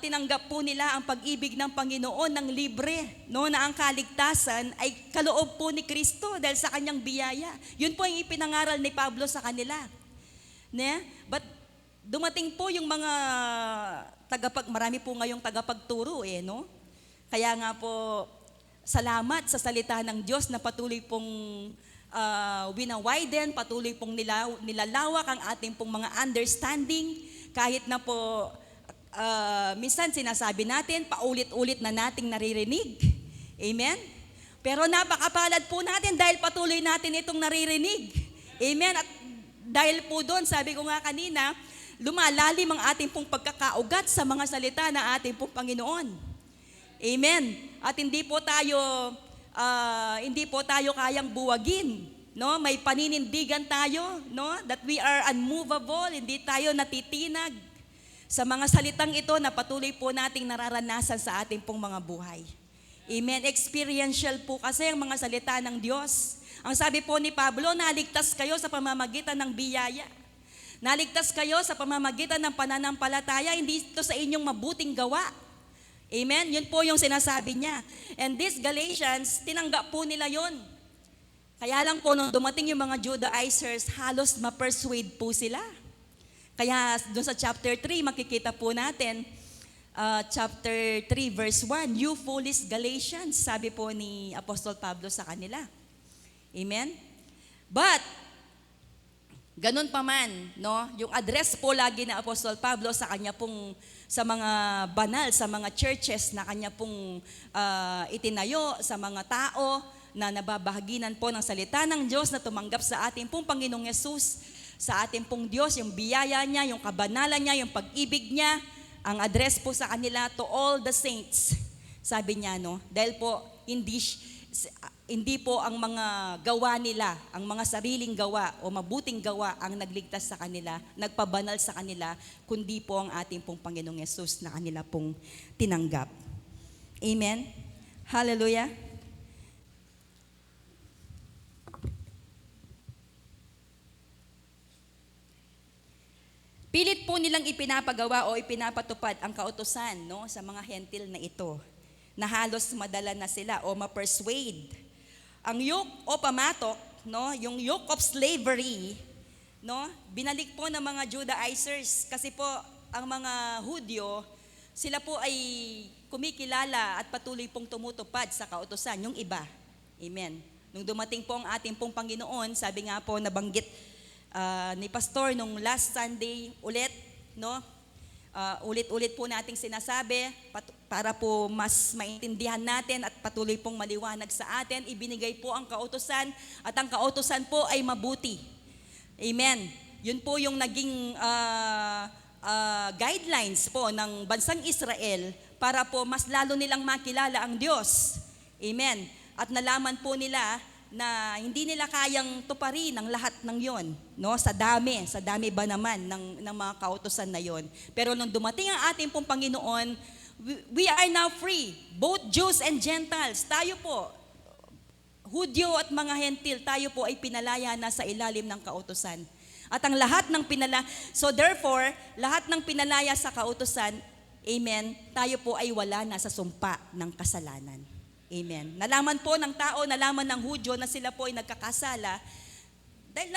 tinanggap po nila ang pag-ibig ng Panginoon ng libre, no, na ang kaligtasan ay kaloob po ni Kristo dahil sa kanyang biyaya. Yun po ang ipinangaral ni Pablo sa kanila. Ne? But dumating po yung mga marami po ngayong tagapagturo, no? Kaya nga po, salamat sa salita ng Diyos na patuloy pong winawiden, patuloy pong nilalawak ang ating pong mga understanding, kahit na po minsan sinasabi natin, paulit-ulit na nating naririnig. Amen? Pero napakapalad po natin dahil patuloy natin itong naririnig. Amen? At dahil po doon, sabi ko nga kanina, lumalalim ang ating pong pagkakaugat sa mga salita ng ating pong Panginoon. Amen? At hindi po tayo kayang buwagin, no? May paninindigan tayo, no? That we are unmovable, hindi tayo natitinag sa mga salitang ito na patuloy po nating nararanasan sa ating pong mga buhay. Amen. Experiential po kasi ang mga salita ng Diyos. Ang sabi po ni Pablo, naligtas kayo sa pamamagitan ng biyaya. Naligtas kayo sa pamamagitan ng pananampalataya, hindi ito sa inyong mabuting gawa. Amen? Yun po yung sinasabi niya. And these Galatians, tinanggap po nila yun. Kaya lang po, nung dumating yung mga Judaizers, halos ma-persuade po sila. Kaya doon sa chapter 3, makikita po natin, chapter 3, verse 1, you foolish Galatians, sabi po ni Apostol Pablo sa kanila. Amen? But, ganun pa man, no? Yung address po lagi na Apostol Pablo sa kanya pong sa mga banal, sa mga churches na kanya pong itinayo sa mga tao na nababahaginan po ng salita ng Diyos na tumanggap sa ating pong Panginoong Yesus, sa ating pong Diyos, yung biyaya niya, yung kabanalan niya, yung pag-ibig niya. Ang address po sa kanila, to all the saints, sabi niya, no? Dahil po, hindi po ang mga gawa nila, ang mga sariling gawa o mabuting gawa ang nagligtas sa kanila, nagpabanal sa kanila, kundi po ang ating pong Panginoong Yesus na kanila pong tinanggap. Amen? Hallelujah! Pilit po nilang ipinapagawa o ipinapatupad ang kautusan, no, sa mga hentil na ito, na halos madala na sila o ma-persuade. Ang yoke o pamatok, no, yung yoke of slavery, no, binalik po ng mga Judaizers kasi po ang mga Hudyo, sila po ay kumikilala at patuloy pong tumutupad sa kautusan, yung iba. Amen. Nung dumating po ang ating pong Panginoon, sabi nga po, nabanggit ni Pastor nung last Sunday ulit, no? Ulit-ulit po nating sinasabi para po mas maintindihan natin at patuloy pong maliwanag sa atin. Ibinigay po ang kautusan at ang kautusan po ay mabuti. Amen. Yun po yung naging guidelines po ng bansang Israel para po mas lalo nilang makilala ang Diyos. Amen. At nalaman po nila na hindi nila kayang tuparin ang lahat ng yon, no? Sa dami ba naman ng mga kautusan na yon. Pero nung dumating ang ating pong Panginoon, we are now free, both Jews and Gentiles. Tayo po, Hudyo at mga Hentil, tayo po ay pinalaya na sa ilalim ng kautusan. At ang lahat ng so therefore, lahat ng pinalaya sa kautusan, amen, tayo po ay wala na sa sumpa ng kasalanan. Amen. Nalaman po ng tao, nalaman ng Hudyo na sila po ay nagkakasala dahil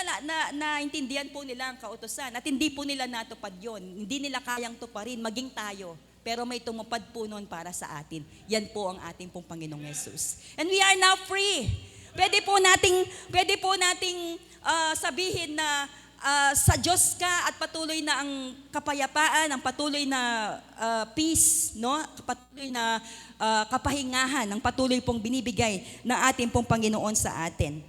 naintindihan po nila ang kautusan at hindi po nila natupad yon. Hindi nila kayang tuparin, maging tayo. Pero may tumupad po noon para sa atin. Yan po ang ating pong Panginoong Yesus. And we are now free. Pwede po nating sabihin na sa Diyos ka at patuloy na ang kapayapaan, ang patuloy na peace, no? Patuloy na kapahingahan, ang patuloy pong binibigay ng ating pong Panginoon sa atin.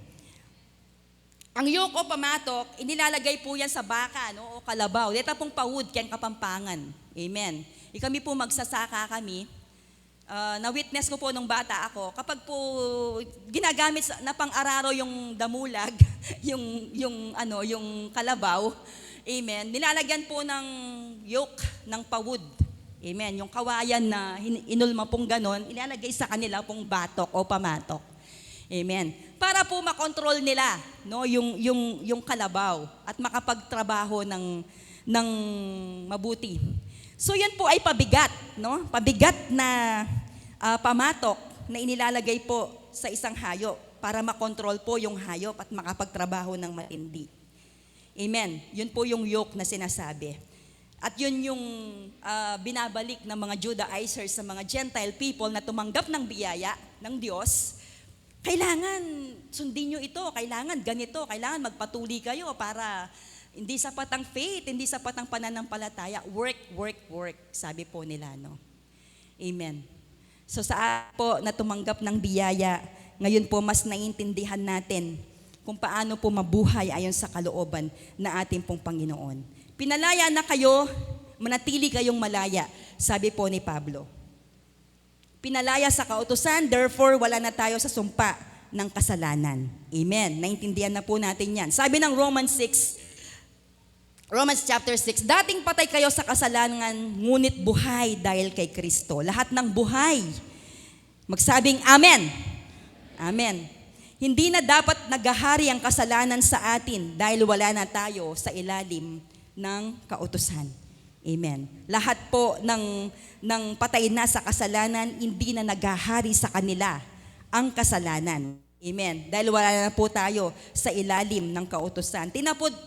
Ang yoke o pamatok, inilalagay po yan sa baka, no? O kalabaw. Dito pong pawud, kyan kapampangan. Amen. Kami po magsasaka kami. Na-witness ko po nung bata ako, kapag po ginagamit na pang-araro yung damulag, yung kalabaw, amen, nilalagyan po ng yoke ng pawud. Amen. Yung kawayan na inulma pong ganon, ilalagay sa kanila pong batok o pamatok. Amen. Para po makontrol nila, no, yung kalabaw at makapagtrabaho ng mabuti. So yan po ay pabigat, no? Pabigat na pamatok na inilalagay po sa isang hayop para makontrol po yung hayop at makapagtrabaho ng matindi. Amen. Yun po yung yoke na sinasabi. At yun yung binabalik ng mga Judaizers sa mga Gentile people na tumanggap ng biyaya ng Diyos. Kailangan sundin nyo ito, kailangan ganito, kailangan magpatuloy kayo para hindi sapat ang faith, hindi sapat ang pananampalataya. Work, sabi po nila, no? Amen. So sa po na tumanggap ng biyaya, ngayon po mas naiintindihan natin kung paano po mabuhay ayon sa kalooban na ating pong Panginoon. Pinalaya na kayo, manatili kayong malaya, sabi po ni Pablo. Pinalaya sa kautusan, therefore wala na tayo sa sumpa ng kasalanan. Amen. Naintindihan na po natin yan. Sabi ng Romans chapter 6, dating patay kayo sa kasalanan, ngunit buhay dahil kay Kristo. Lahat ng buhay. Magsabing amen. Amen. Hindi na dapat naghahari ang kasalanan sa atin dahil wala na tayo sa ilalim ng kautusan. Amen. Lahat po ng patay na sa kasalanan, hindi na naghahari sa kanila ang kasalanan. Amen. Dahil wala na po tayo sa ilalim ng kautusan.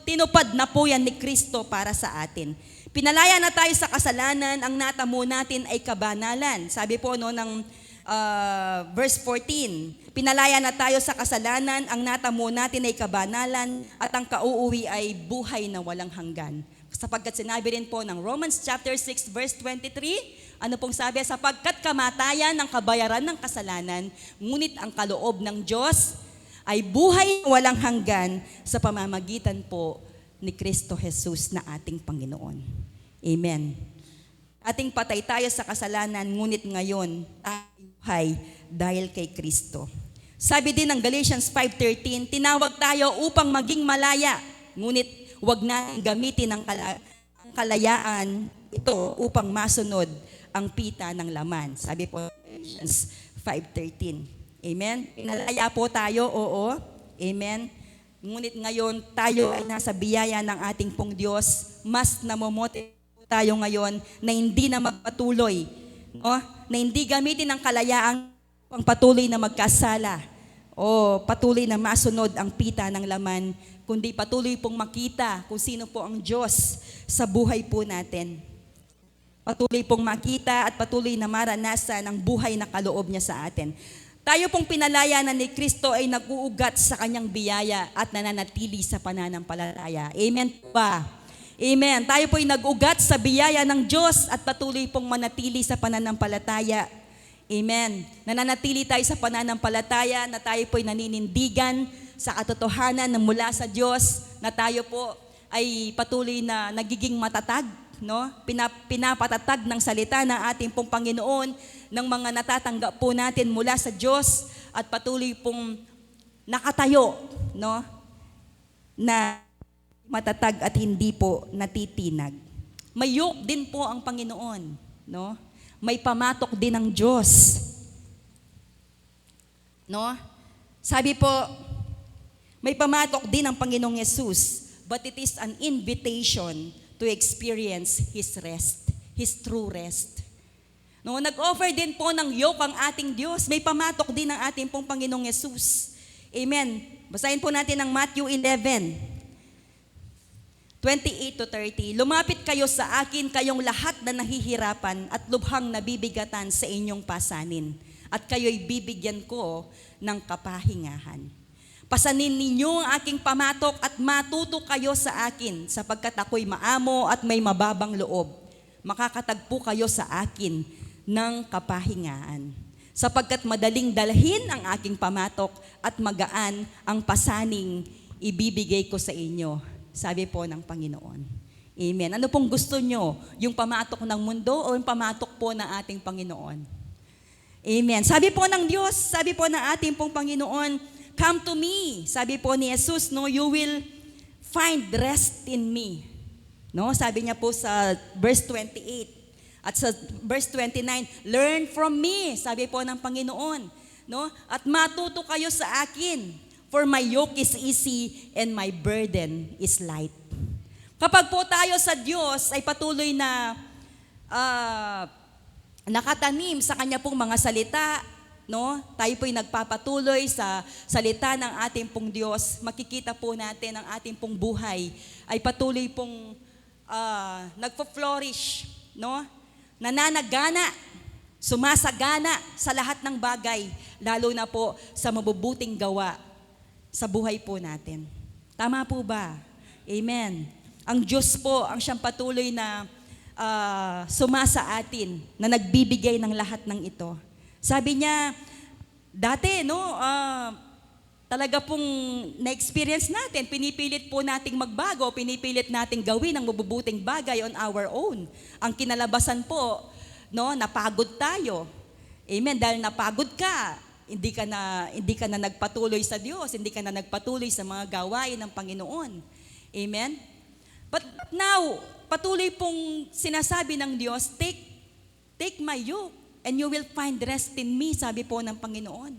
Tinupad na po yan ni Kristo para sa atin. Pinalaya na tayo sa kasalanan, ang natamo natin ay kabanalan. Sabi po ng verse 14, pinalaya na tayo sa kasalanan, ang natamo natin ay kabanalan, at ang kauuwi ay buhay na walang hanggan. Sapagkat sinabi rin po ng Romans chapter 6 verse 23, ano pong sabi? Sapagkat kamatayan ang kabayaran ng kasalanan, ngunit ang kaloob ng Diyos ay buhay na walang hanggan sa pamamagitan po ni Kristo Jesus na ating Panginoon. Amen. Ating patay tayo sa kasalanan, ngunit ngayon tayo buhay dahil kay Kristo. Sabi din ng Galatians 5:13, tinawag tayo upang maging malaya, ngunit huwag natin gamitin ang kalayaan ito upang masunod ang pita ng laman. Sabi po, Galatians 5:13. Amen? Pinalaya po tayo, oo. Amen? Ngunit ngayon, tayo ay nasa biyaya ng ating pong Diyos. Mas namomote tayo ngayon na hindi na magpatuloy, no? Na hindi gamitin ang kalayaang pang patuloy na magkasala o patuloy na masunod ang pita ng laman, kundi patuloy pong makita kung sino po ang Diyos sa buhay po natin. Patuloy pong makita at patuloy na maranasan ang buhay na kaloob niya sa atin. Tayo pong pinalayanan ni Kristo ay nag-uugat sa kanyang biyaya at nananatili sa pananampalataya. Amen po ba? Amen. Tayo po ay nag-ugat sa biyaya ng Diyos at patuloy pong manatili sa pananampalataya. Amen. Nananatili tayo sa pananampalataya na tayo po ay naninindigan sa katotohanan na mula sa Diyos, na tayo po ay patuloy na nagiging matatag, no? Pinapatatag ng salita ng ating pong Panginoon ng mga natatanggap po natin mula sa Diyos at patuloy pong nakatayo, no? Na matatag at hindi po natitinag. May yoke din po ang Panginoon, no? May pamatok din ang Diyos. No? Sabi po, may pamatok din ang Panginoong Yesus, but it is an invitation to experience His rest, His true rest. No, nag-offer din po ng yoke ang ating Diyos. May pamatok din ang ating pong Panginoong Yesus. Amen. Basahin po natin ang Matthew 11, 28 to 30. Lumapit kayo sa akin, kayong lahat na nahihirapan at lubhang nabibigatan sa inyong pasanin, at kayo'y bibigyan ko ng kapahingahan. Pasanin ninyo ang aking pamatok at matuto kayo sa akin, sapagkat ako'y maamo at may mababang loob. Makakatagpo kayo sa akin ng kapahingahan. Sapagkat madaling dalhin ang aking pamatok at magaan ang pasaning ibibigay ko sa inyo. Sabi po ng Panginoon. Amen. Ano pong gusto nyo? Yung pamatok ng mundo o yung pamatok po ng ating Panginoon? Amen. Sabi po ng Diyos, sabi po ng ating pong Panginoon, come to me. Sabi po ni Jesus, no, you will find rest in me. No, sabi niya po sa verse 28 at sa verse 29, learn from me. Sabi po ng Panginoon, no? At matuto kayo sa akin. For my yoke is easy and my burden is light. Kapag po tayo sa Diyos ay patuloy na nakatanim sa Kanya pong mga salita, no? Tayo po'y nagpapatuloy sa salita ng ating pong Diyos, makikita po natin ang ating pong buhay ay patuloy pong nagpo-flourish, no? Nananagana, sumasagana sa lahat ng bagay, lalo na po sa mabubuting gawa sa buhay po natin. Tama po ba? Amen. Ang Diyos po ang siyang patuloy na sumasa atin, na nagbibigay ng lahat ng ito. Sabi niya, dati, no, talaga pong na-experience natin, pinipilit po nating magbago, pinipilit nating gawin ang mabubuting bagay on our own. Ang kinalabasan po, no, napagod tayo. Amen. Dahil napagod ka, hindi ka na nagpatuloy sa Diyos, hindi ka na nagpatuloy sa mga gawain ng Panginoon. Amen? But now, patuloy pong sinasabi ng Diyos, take my yoke and you will find rest in me, sabi po ng Panginoon.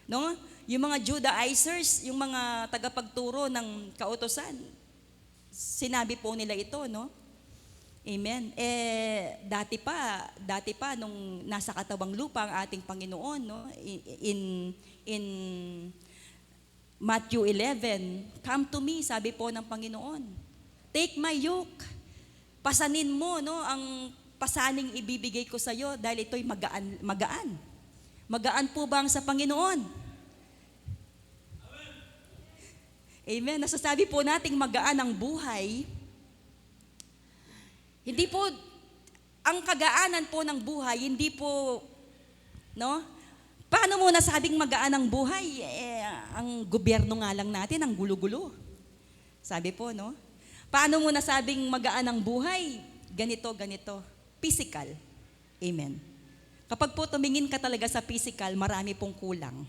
No? Yung mga Judaizers, yung mga tagapagturo ng kautosan, sinabi po nila ito, no? Amen. Dati pa nung nasa katawang lupa ang ating Panginoon, no? In Matthew 11, come to me, sabi po ng Panginoon. Take my yoke. Pasanin mo, no, ang pasaning ibibigay ko sa iyo dahil ito'y magaan. Magaan po ba ang sa Panginoon? Amen. Nasasabi po nating magaan ang buhay. Hindi po, ang kagaanan po ng buhay, hindi po, no? Paano mo nasabing magaan ang buhay? Ang gobyerno nga lang natin, ang gulo-gulo. Sabi po, no? Paano mo nasabing magaan ang buhay? Ganito. Physical. Amen. Kapag po tumingin ka talaga sa physical, marami pong kulang.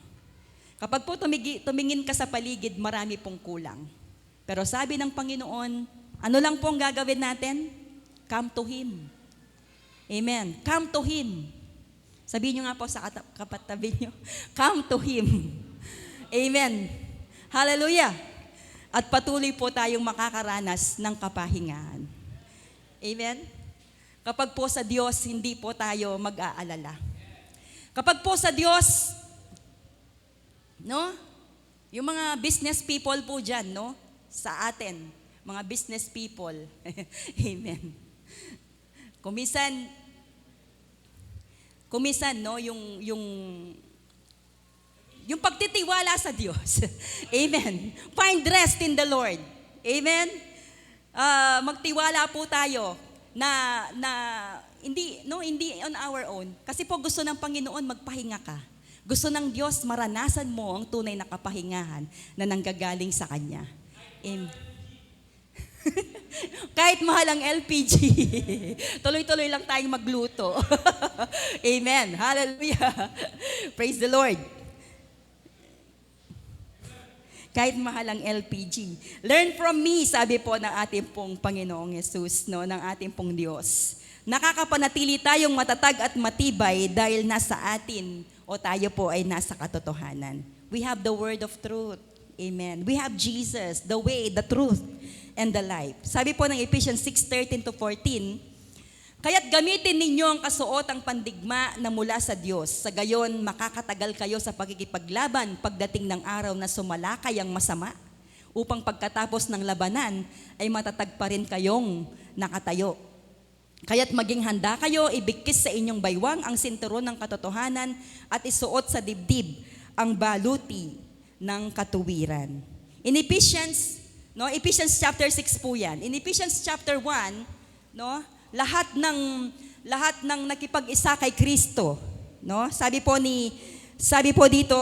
Kapag po tumingin ka sa paligid, marami pong kulang. Pero sabi ng Panginoon, ano lang po ang gagawin natin? Come to Him. Amen. Come to Him. Sabihin nyo nga po sa kapatabi nyo, come to Him. Amen. Hallelujah. At patuloy po tayong makakaranas ng kapahingahan. Amen. Kapag po sa Diyos, hindi po tayo mag-aalala. Kapag po sa Diyos, no? Yung mga business people po dyan, no? Sa atin, mga business people. Amen. Kumisan, no, yung Yung pagtitiwala sa Diyos. Amen. Find rest in the Lord. Amen. Magtiwala po tayo na hindi on our own. Kasi po gusto ng Panginoon magpahinga ka. Gusto ng Diyos maranasan mo ang tunay na kapahingahan na nanggagaling sa Kanya. Amen. Kahit mahal ang LPG, tuloy-tuloy lang tayong magluto. Amen. Hallelujah. Praise the Lord. Kahit mahal ang LPG. Learn from me, sabi po ng ating pong Panginoong Yesus, no, ng ating pong Diyos. Nakakapanatili tayong matatag at matibay dahil nasa atin o tayo po ay nasa katotohanan. We have the word of truth. Amen. We have Jesus, the way, the truth, and the life. Sabi po ng Ephesians 6:13-14, kaya't gamitin ninyo ang kasuotang pandigma na mula sa Diyos. Sa gayon, makakatagal kayo sa pagkikipaglaban pagdating ng araw na sumalakay ang masama, upang pagkatapos ng labanan ay matatag pa rin kayong nakatayo. Kaya't maging handa kayo, ibigkis sa inyong baywang ang sinturon ng katotohanan at isuot sa dibdib ang baluti ng katuwiran. In Ephesians chapter 6 po yan. In Ephesians chapter 1, no, lahat ng nakipag-isa kay Kristo, no? Sabi po dito,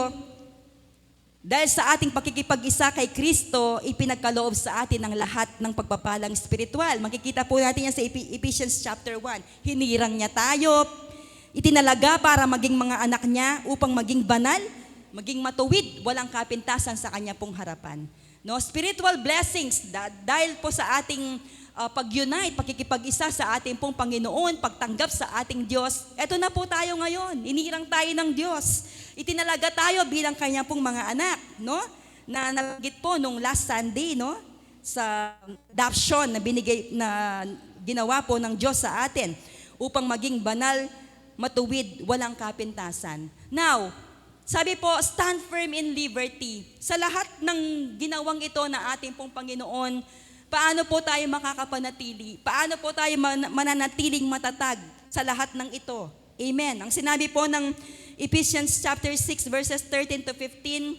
dahil sa ating pakikipag-isa kay Kristo, ipinagkaloob sa atin ang lahat ng pagpapalang spiritual. Makikita po natin yan sa Ephesians chapter 1. Hinirang niya tayo, itinalaga para maging mga anak niya upang maging banal, maging matuwid, walang kapintasan sa kanya pong harapan. No, spiritual blessings dahil po sa ating pag-unite, pakikipag-isa sa ating pong Panginoon, pagtanggap sa ating Diyos. Eto na po tayo ngayon. Inirang tayo ng Diyos. Itinalaga tayo bilang kanya pong mga anak, no? Na nagit po nung last Sunday, no? Sa adoption na ginawa po ng Diyos sa atin upang maging banal, matuwid, walang kapintasan. Now, sabi po, stand firm in liberty. Sa lahat ng ginawang ito na ating pong Panginoon, paano po tayo makakapanatili? Paano po tayo mananatiling matatag sa lahat ng ito? Amen. Ang sinabi po ng Ephesians chapter 6 verses 13-15,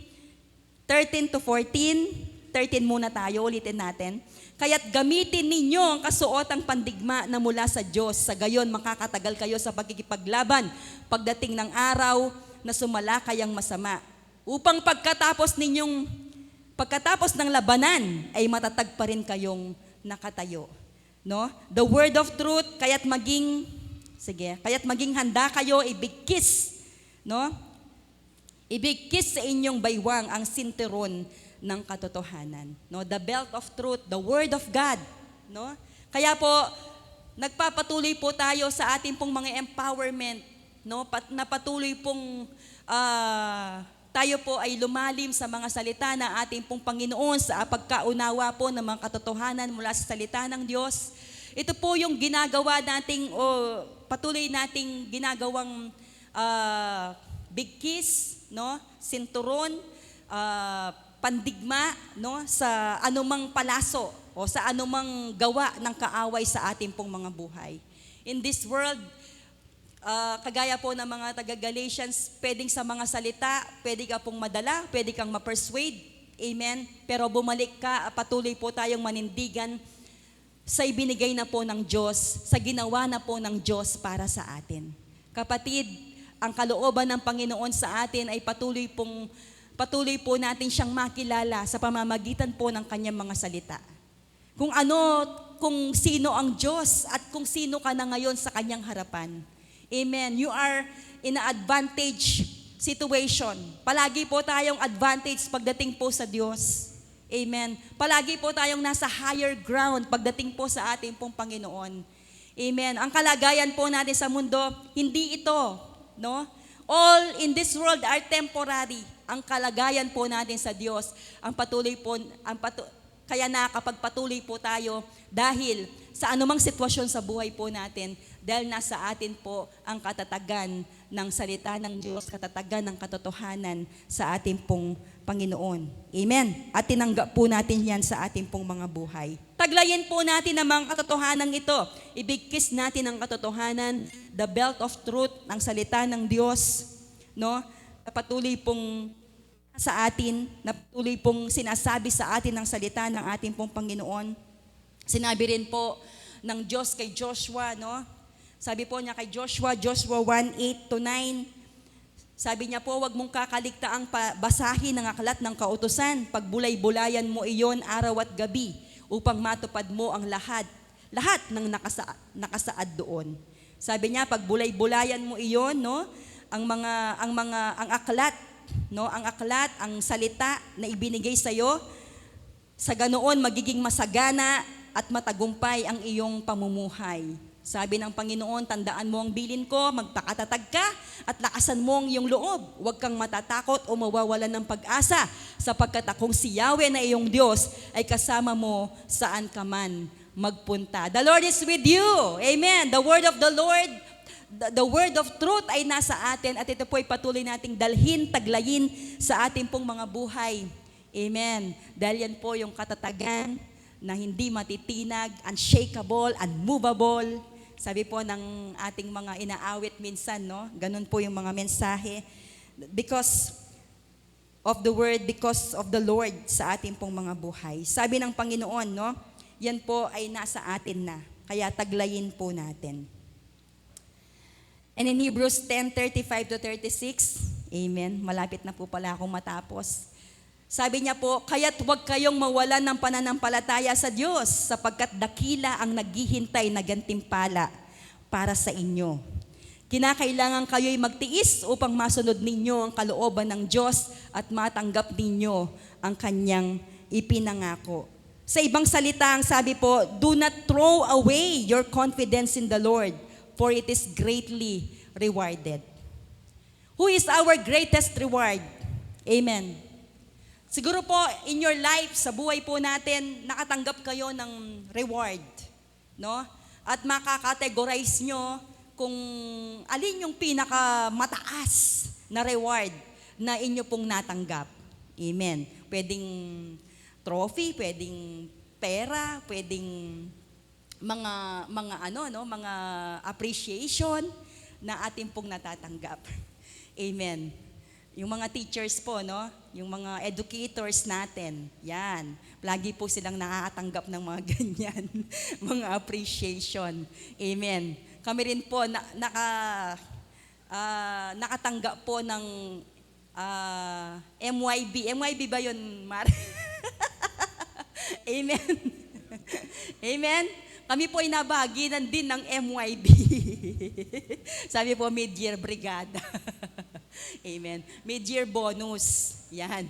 13-14, 13 muna tayo, ulitin natin. Kaya't gamitin ninyo ang kasuotang pandigma na mula sa Diyos. Sa gayon, makakatagal kayo sa pagkikipaglaban pagdating ng araw na sumalakay ang masama. Upang pagkatapos ng labanan ay matatag pa rin kayong nakatayo. No? The word of truth, kaya't maging handa kayo, ibigkis, no? Ibigkis sa inyong baywang ang sinturon ng katotohanan. No? The belt of truth, the word of God. No? Kaya po, nagpapatuloy po tayo sa ating pong mga empowerment, no? Na patuloy pong tayo po ay lumalim sa mga salita ng ating pong Panginoon sa pagkaunawa po ng mga katotohanan mula sa salita ng Diyos. Ito po yung ginagawa nating patuloy nating ginagawang bigkis, no? Sinturon, pandigma, no? Sa anumang palaso o sa anumang gawa ng kaaway sa ating pong mga buhay. In this world, kagaya po ng mga taga-Galatians, pwedeng sa mga salita, pwede ka pong madala, pwede kang ma-persuade. Amen? Pero bumalik ka, patuloy po tayong manindigan sa ibinigay na po ng Diyos, sa ginawa na po ng Diyos para sa atin. Kapatid, ang kalooban ng Panginoon sa atin ay patuloy po natin siyang makilala sa pamamagitan po ng kanyang mga salita. Kung sino ang Diyos at kung sino ka na ngayon sa kanyang harapan. Amen. You are in an advantage situation. Palagi po tayong advantage pagdating po sa Diyos. Amen. Palagi po tayong nasa higher ground pagdating po sa ating pong Panginoon. Amen. Ang kalagayan po natin sa mundo, hindi ito, no? All in this world are temporary. Ang kalagayan po natin sa Diyos, kaya nakakapagpatuloy po tayo dahil sa anumang sitwasyon sa buhay po natin, dahil nasa atin po ang katatagan ng salita ng Diyos, katatagan ng katotohanan sa ating pong Panginoon. Amen. At tinanggap po natin yan sa ating pong mga buhay. Taglayin po natin ang mga katotohanan ito. Ibigkis natin ang katotohanan, the belt of truth, ang salita ng Diyos, no? Patuloy pong sa atin, na tuloy pong sinasabi sa atin ng salita ng ating pong Panginoon. Sinabi rin po ng Diyos kay Joshua, no? Sabi po niya kay Joshua, Joshua 1:8-9, sabi niya po, huwag mong kakaligtaang basahin ng aklat ng kautusan, pagbulay-bulayan mo iyon araw at gabi, upang matupad mo ang lahat ng nakasaad doon. Sabi niya, pagbulay-bulayan mo iyon, no? Ang aklat, no? Ang aklat, ang salita na ibinigay sa iyo, sa ganoon magiging masagana at matagumpay ang iyong pamumuhay. Sabi ng Panginoon, tandaan mo ang bilin ko, magpakatatag ka at lakasan mo ang iyong loob. Huwag kang matatakot o mawawalan ng pag-asa, sapagkat akong si Yahweh na iyong Diyos ay kasama mo saan ka man magpunta. The Lord is with you. Amen. The word of the Lord, the word of truth ay nasa atin, at ito po ay patuloy nating dalhin, taglayin sa ating pong mga buhay. Amen. Dahil yan po yung katatagan na hindi matitinag, unshakable, unmovable. Sabi po ng ating mga inaawit minsan, no? Ganun po yung mga mensahe. Because of the word, because of the Lord sa ating pong mga buhay. Sabi ng Panginoon, no? Yan po ay nasa atin na. Kaya taglayin po natin. And in Hebrews 10:35-36, amen, malapit na po pala akong matapos. Sabi niya po, kaya't huwag kayong mawalan ng pananampalataya sa Diyos, sapagkat dakila ang naghihintay na gantimpala para sa inyo. Kinakailangan kayo'y magtiis upang masunod ninyo ang kalooban ng Diyos at matanggap ninyo ang kanyang ipinangako. Sa ibang salita, ang sabi po, do not throw away your confidence in the Lord, for it is greatly rewarded. Who is our greatest reward? Amen. Siguro po, in your life, sa buhay po natin, nakatanggap kayo ng reward, no? At makakategorize nyo kung alin yung pinakamataas na reward na inyo pong natanggap. Amen. Pwedeng trophy, pwedeng pera, pwedeng mga appreciation na atin pong natatanggap. Amen. Yung mga teachers po, no? Yung mga educators natin, yan. Lagi po silang nakakatanggap ng mga ganyan, mga appreciation. Amen. Kami rin po, nakatanggap po ng MYB. MYB ba yun, Mar? Amen. Amen. Kami po ay nabahaginan din ng MYB. Sabi po, mid-year brigada. Amen. Mid-year bonus. Yan.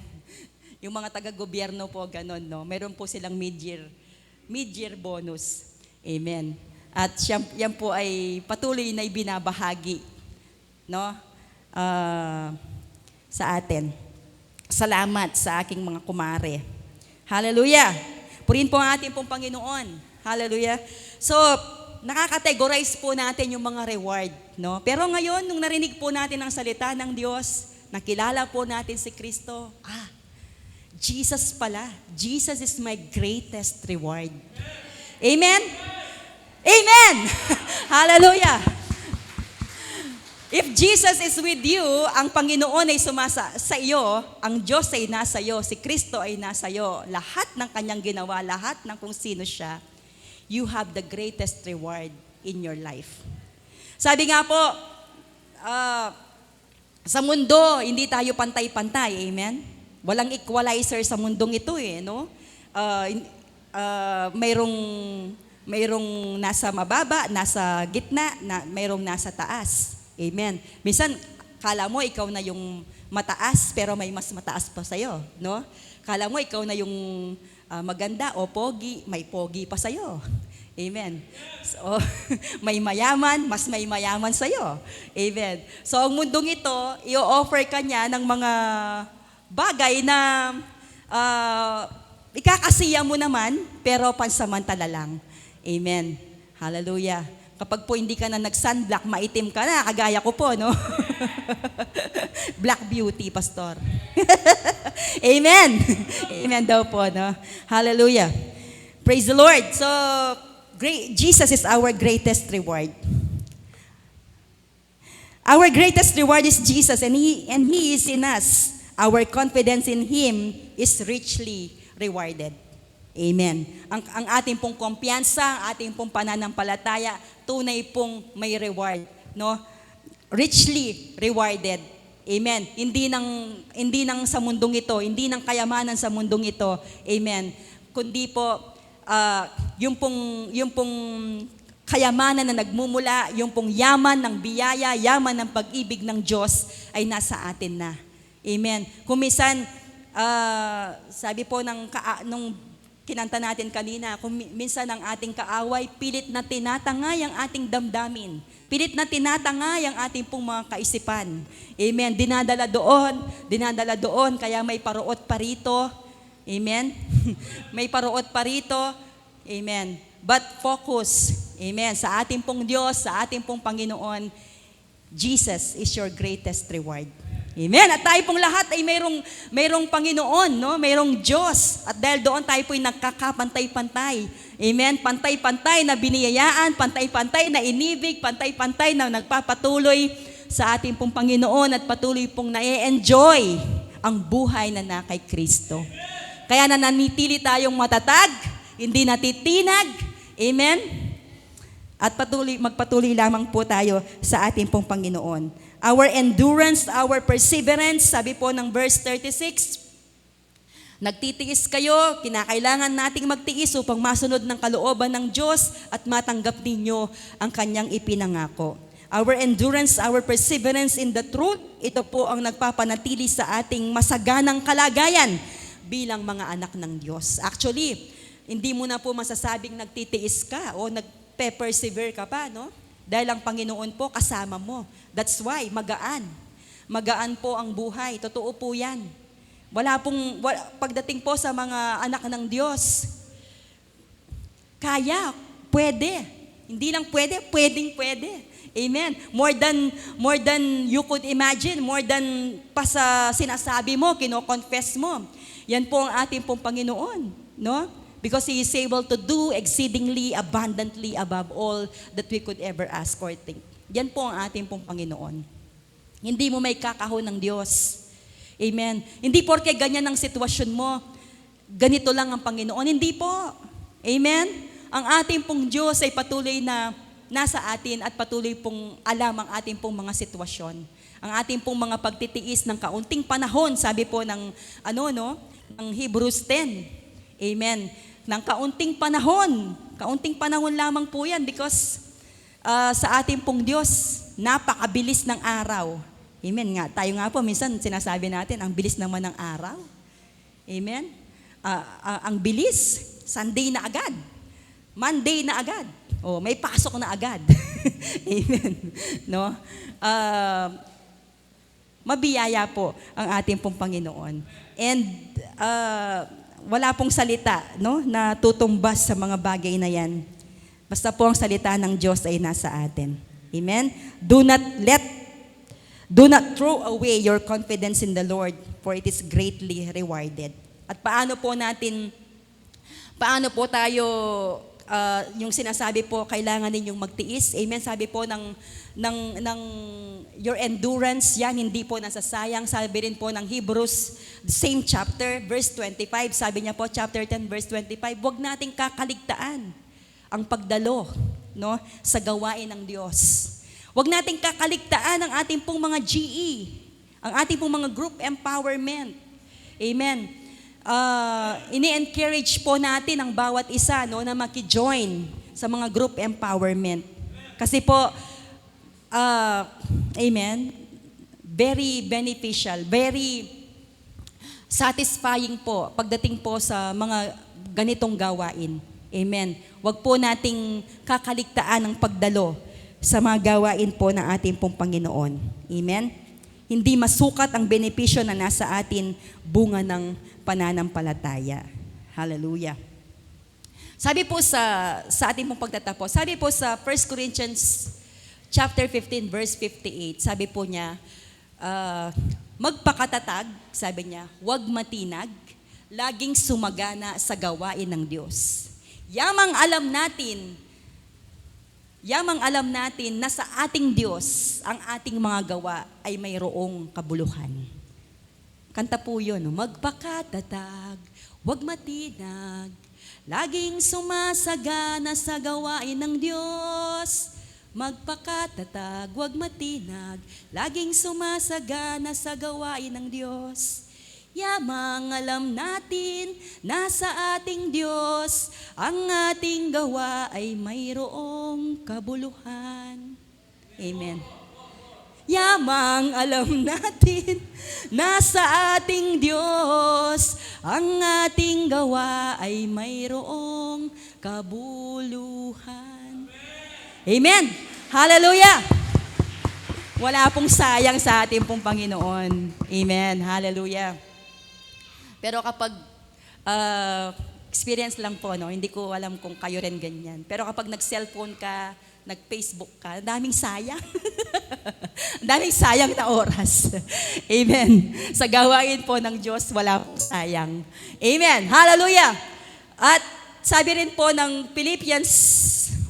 Yung mga taga-gobyerno po, ganon, no? Meron po silang mid-year bonus. Amen. At yan po ay patuloy na ibinabahagi, no? Sa atin. Salamat sa aking mga kumare. Hallelujah. Purihin po ang ating pong Panginoon. Hallelujah. So, nakakategorize po natin yung mga reward, no? Pero ngayon, nung narinig po natin ang salita ng Diyos, nakilala po natin si Kristo, Jesus pala. Jesus is my greatest reward. Amen? Amen! Hallelujah! If Jesus is with you, ang Panginoon ay sa iyo, ang Diyos ay nasa iyo, si Kristo ay nasa iyo, lahat ng kanyang ginawa, lahat ng kung sino siya, you have the greatest reward in your life. Sabi nga po, sa mundo, hindi tayo pantay-pantay. Amen? Walang equalizer sa mundong ito, no? Mayroong nasa mababa, nasa gitna, mayroong nasa taas. Amen? Minsan, kala mo ikaw na yung mataas, pero may mas mataas pa sa'yo, no? Kala mo ikaw na yung maganda o pogi, may pogi pa sa'yo. Amen. So, may mayaman, mas may mayaman sa'yo. Amen. So, ang mundong ito, i-offer ka niya ng mga bagay na ikakasiya mo naman, pero pansamantala lang. Amen. Hallelujah. Kapag po hindi ka na nag-sunblock, maitim ka na, kagaya ko po, no? Black beauty, pastor. Amen. Amen daw po, no? Hallelujah. Praise the Lord. So, Jesus is our greatest reward. Our greatest reward is Jesus, and He is in us. Our confidence in Him is richly rewarded. Amen. Ang ating pong kumpiyansa, ang ating pong pananampalataya, tunay pong may reward, no? Richly rewarded. Amen. Hindi ng sa mundong ito, hindi ng kayamanan sa mundong ito. Amen. Kundi po yung pong kayamanan na nagmumula, yung pong yaman ng biyaya, yaman ng pag-ibig ng Diyos ay nasa atin na. Amen. Kung minsan, sabi po nung kinanta natin kanina, kung minsan ang ating kaaway, pilit na tinatangay ang ating damdamin. Pilit na tinatangay ang ating pong mga kaisipan. Amen. Dinadala doon, kaya may paruot pa rito. Amen. May paruot pa rito. Amen. But focus, amen, sa ating pong Diyos, sa ating pong Panginoon, Jesus is your greatest reward. Amen. At tayo pong lahat ay mayroong Panginoon, no? Mayroong Diyos. At dahil doon tayo po'y nagkakapantay-pantay. Amen. Pantay-pantay na biniyayaan, pantay-pantay na inibig, pantay-pantay na nagpapatuloy sa ating pong Panginoon at patuloy pong na-enjoy ang buhay na kay Kristo. Kaya nananitili tayong matatag, hindi natitinag. Amen. At magpatuloy lamang po tayo sa ating pong Panginoon. Our endurance, our perseverance, sabi po ng verse 36, nagtitiis kayo, kinakailangan nating magtiis upang masunod ng kalooban ng Diyos at matanggap ninyo ang kanyang ipinangako. Our endurance, our perseverance in the truth, ito po ang nagpapanatili sa ating masaganang kalagayan bilang mga anak ng Diyos. Actually, hindi mo na po masasabing nagtitiis ka o nagpe-persevere ka pa, no? Dahil ang Panginoon po kasama mo. That's why, magaan. Magaan po ang buhay. Totoo po yan. Pagdating po sa mga anak ng Diyos, kaya, pwede. Hindi lang pwede, pwedeng-pwede. Amen. More than you could imagine, more than pa sa sinasabi mo, kino-confess mo. Yan po ang ating pong Panginoon, no? Because He is able to do exceedingly abundantly above all that we could ever ask or think. Yan po ang ating pong Panginoon. Hindi mo may kakahon ng Diyos. Amen. Hindi porke ganyan ang sitwasyon mo, ganito lang ang Panginoon. Hindi po. Amen. Ang ating pong Diyos ay patuloy na nasa atin at patuloy pong alam ang ating pong mga sitwasyon. Ang ating pong mga pagtitiis ng kaunting panahon, sabi po ng ng Hebrews 10. Amen. Ng kaunting panahon lamang po yan because sa ating pong Diyos, napakabilis ng araw. Amen nga. Tayo nga po, minsan sinasabi natin, ang bilis naman ng araw. Amen. Ang bilis, Sunday na agad. Monday na agad. May pasok na agad. Amen. No? Mabiyaya po ang ating pong Panginoon. And wala pong salita, no, na tutumbas sa mga bagay na yan. Basta po ang salita ng Diyos ay nasa atin. Amen? Do not throw away your confidence in the Lord, for it is greatly rewarded. At paano po tayo, yung sinasabi po, kailangan ninyong magtiis. Amen? Sabi po ng your endurance, yan, hindi po nasasayang. Sabi rin po ng Hebrews, same chapter, verse 25. Sabi niya po, chapter 10, verse 25, huwag nating kakaligtaan ang pagdalo, no, sa gawain ng Diyos. Huwag nating kakaligtaan ang ating pong mga GE, ang ating pong mga group empowerment. Amen. Ini-encourage po natin ang bawat isa, no, na maki-join sa mga group empowerment. Kasi po, amen, very beneficial, very satisfying po pagdating po sa mga ganitong gawain. Amen. Huwag po nating kakaligtaan ang pagdalo sa mga gawain po ng ating pong Panginoon. Amen. Hindi masukat ang benepisyo na nasa atin, bunga ng pananampalataya. Hallelujah. Sabi po sa ating pong pagtatapos, sabi po sa 1 Corinthians chapter 15, verse 58, sabi po niya, magpakatatag, sabi niya, huwag matinag, laging sumagana sa gawain ng Diyos. Yamang alam natin na sa ating Diyos, ang ating mga gawa ay mayroong kabuluhan. Kanta po yun, no? Magpakatatag, huwag matinag, laging sumasagana sa gawain ng Diyos. Magpakatatag, huwag matinag, laging sumasagana sa gawain ng Diyos. Yamang alam natin, nasa ating Diyos, ang ating gawa ay mayroong kabuluhan. Amen. Yamang alam natin, nasa ating Diyos, ang ating gawa ay mayroong kabuluhan. Amen! Hallelujah! Wala pong sayang sa ating pong Panginoon. Amen! Hallelujah! Pero kapag experience lang po, no? Hindi ko alam kung kayo rin ganyan. Pero kapag nag-cellphone ka, nag-Facebook ka, daming sayang. Daming sayang na oras. Amen. Sa gawain po ng Diyos, wala pong sayang. Amen. Hallelujah. At sabi rin po ng Philippians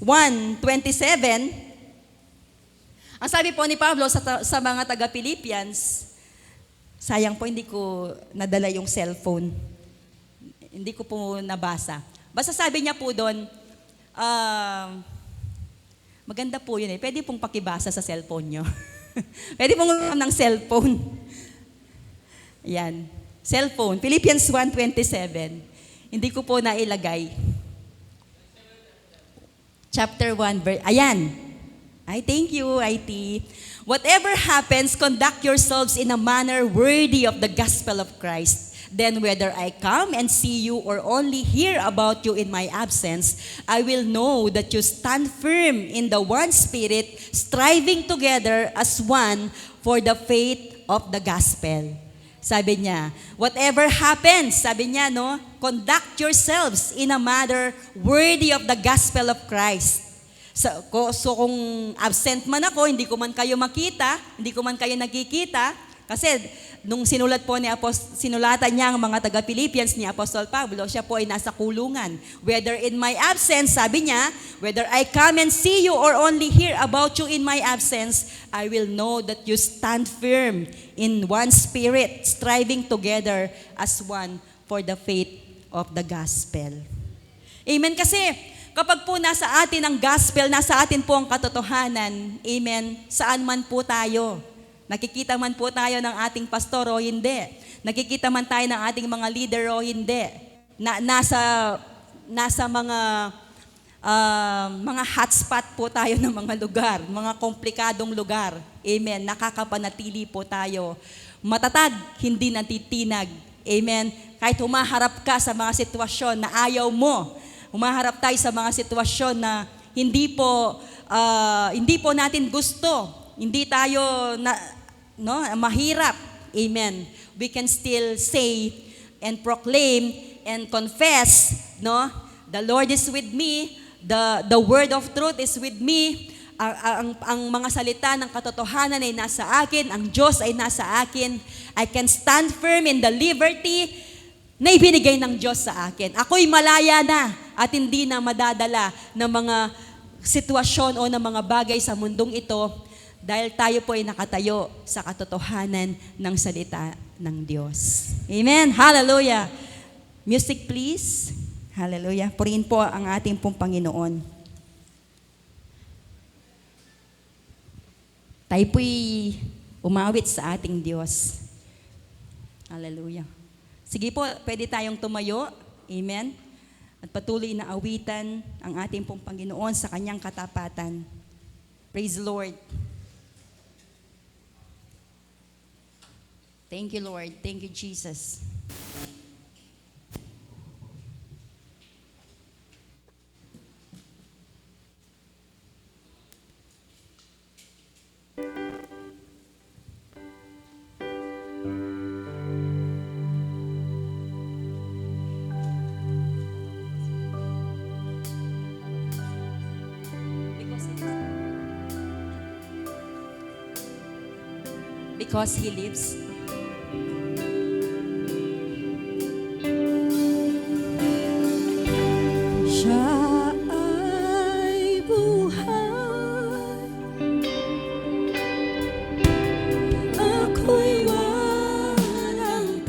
1:27, ang sabi po ni Pablo sa mga taga-Philippians, sayang po hindi ko nadala yung cellphone. Hindi ko po nabasa. Basta sabi niya po doon, maganda po yun eh. Pwede pong pakibasa sa cellphone nyo. Pwede pong ng cellphone. Yan. Cellphone. Philippians 1:27. Hindi ko po nailagay. Chapter 1, verse. Ayan. Ay, thank you, IT. Whatever happens, conduct yourselves in a manner worthy of the gospel of Christ. Then whether I come and see you or only hear about you in my absence, I will know that you stand firm in the one spirit, striving together as one for the faith of the gospel. Sabi niya, whatever happens, sabi niya, no, conduct yourselves in a manner worthy of the gospel of Christ. So kung absent man ako, hindi ko man kayo makita, hindi ko man kayo nakikita, kasi nung sinulatan niya ang mga taga-Philippians ni Apostol Pablo, siya po ay nasa kulungan. Whether in my absence, sabi niya, whether I come and see you or only hear about you in my absence, I will know that you stand firm in one spirit, striving together as one for the faith of the gospel. Amen. Kasi kapag po nasa atin ang gospel, nasa atin po ang katotohanan, amen, saan man po tayo, nakikita man po tayo ng ating pastor o hindi, nakikita man tayo ng ating mga leader o hindi, nasa mga hotspot po tayo ng mga lugar, mga komplikadong lugar, amen, nakakapanatili po tayo. Matatag, hindi natitinag, amen. Kahit humaharap ka sa mga sitwasyon na ayaw mo, humaharap tayo sa mga sitwasyon na hindi po natin gusto, hindi tayo mahirap, amen. We can still say and proclaim and confess, no? The Lord is with me, the word of truth is with me, ang mga salita ng katotohanan ay nasa akin, ang Diyos ay nasa akin. I can stand firm in the liberty na ibinigay ng Diyos sa akin. Ako'y malaya na at hindi na madadala ng mga sitwasyon o ng mga bagay sa mundong ito dahil tayo po ay nakatayo sa katotohanan ng salita ng Diyos. Amen. Hallelujah. Music please. Hallelujah. Purihin po ang ating pong Panginoon. Tayo po'y umawit sa ating Diyos. Hallelujah. Sige po, pwede tayong tumayo. Amen. At patuloy na awitan ang ating pong Panginoon sa kanyang katapatan. Praise the Lord. Thank you, Lord. Thank you, Jesus. Because He lives. Siya ay buhay, ako'y walang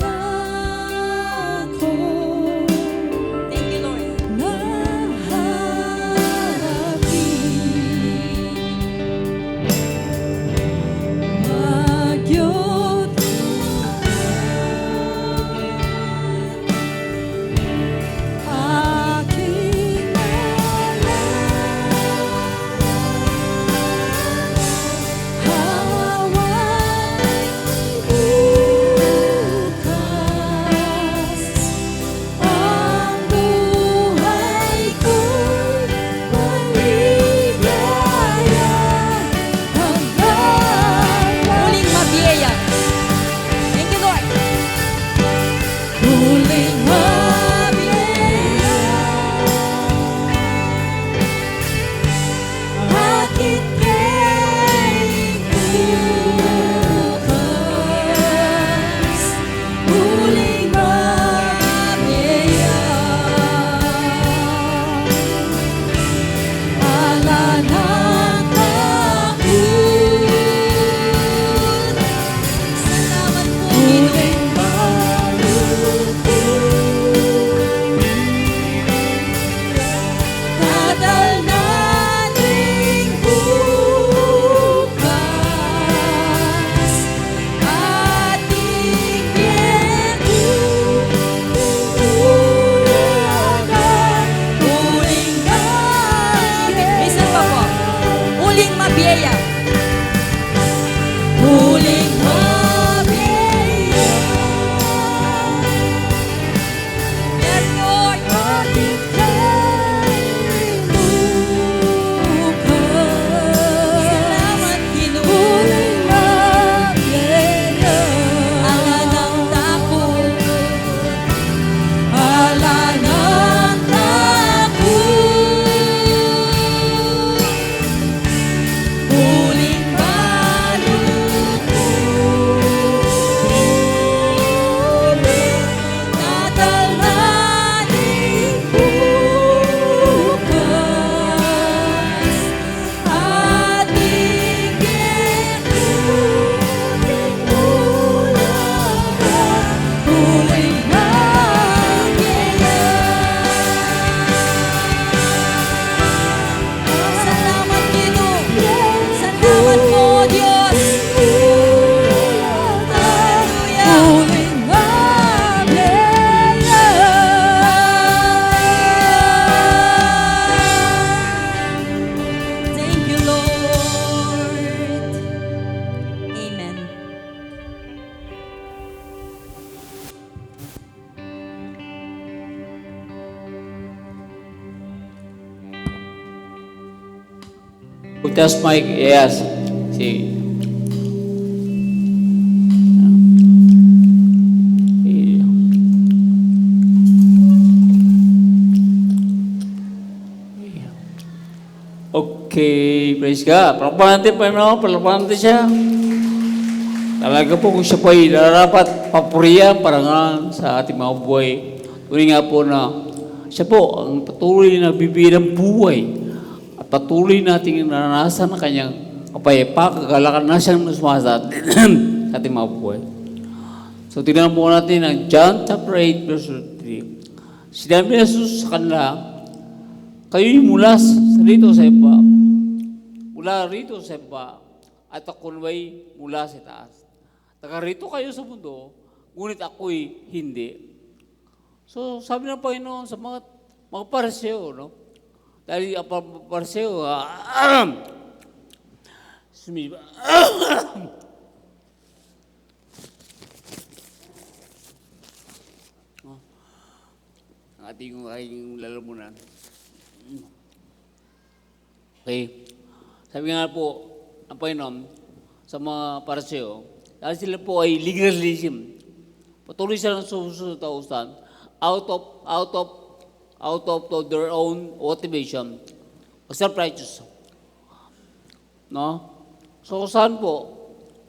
test mic, yes. See. Okay, praise God. Palapakan natin pa naman, palapakan natin siya. Talaga po kung siya po ay narapat papuriya para nga sa ating mga buhay. Tuloy nga po na siya po ang patuloy na bibigyan ng buhay at patuloy nating naranasan ang kanyang kapayapa, kagalakan na siyang nasumasa sa ating mga buhay. So, tingnan po natin ang John chapter 8, verse 3. Sinabi ni Jesus sa kanila, kayo'y mula rito sa iba, mula rito sa iba, at ako ay mula sa taas. Taga rito kayo sa mundo, ngunit ako'y hindi. So, sabi ng Panginoon sa mga pariseo, no? Dahil ang pariseo, ang ating lalamunan. Okay. Sabi nga po, ang Panginoon, sa mga pariseo, dahil sila po ay legalism, patuloy silang susunod na usan, out of their own motivation, self-righteous. No? So, saan po?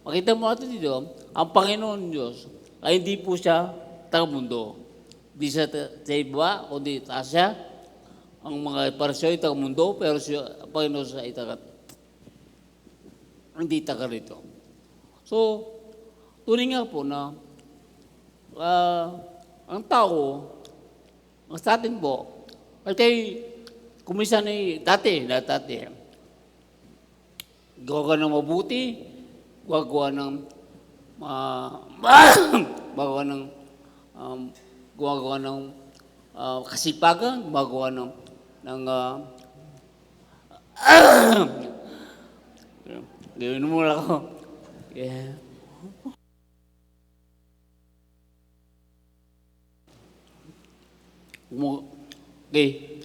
Makita mo natin dito, ang Panginoon Diyos ay hindi po siya taga-mundo. Hindi siya sa iba, kundi taas siya. Ang mga pariseo ay taga-mundo, pero siya, ang Panginoon siya ay hindi taga rito. So, tunay nga po na ang tao, ang sa atin po, kasi kumisan ay dati, gawa ng mabuti, gawa ng kasipagan, gumagawa ng gawin mo lang ako. Yeah. Okay.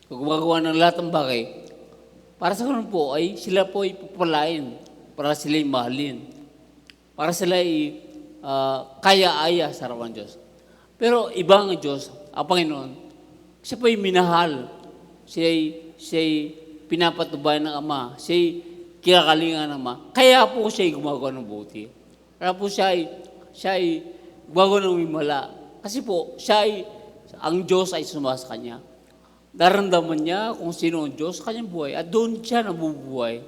Gumagawa ng lahat ng bagay. Para sa ganun po, ay sila po ay pupalain para sila ay mahalin. Para sila ay kaya-aya sa harapan Diyos. Pero ibang Diyos, ang Panginoon, siya po ay minahal. Siya ay pinapatubayan ng Ama. Siya ay kinakalingan ng Ama. Kaya po siya ay gumagawa ng buti. Kaya po siya ay gumagawa ng mimala. Kasi po, ang Diyos ay sumasa sa Kanya. Daramdaman niya kung sino ang Diyos sa kanyang buhay at doon siya nabubuhay.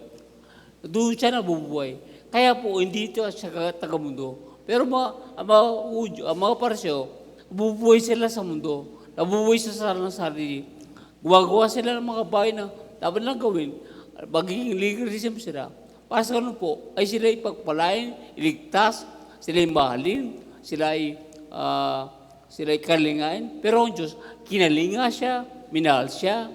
Kaya po, hindi ito siya taga-mundo. Pero mga pariseo, nabubuhay sila sa mundo. Nabubuhay sila sa sarili. Gumagawa sila ng mga bagay na dapat lang gawin. Magiging legalism sila. Para sa ganun po, ay sila ipagpalain, iligtas, sila ay mahalin, sila ay kalingain. Pero ang Diyos, kinalinga siya, minahal siya,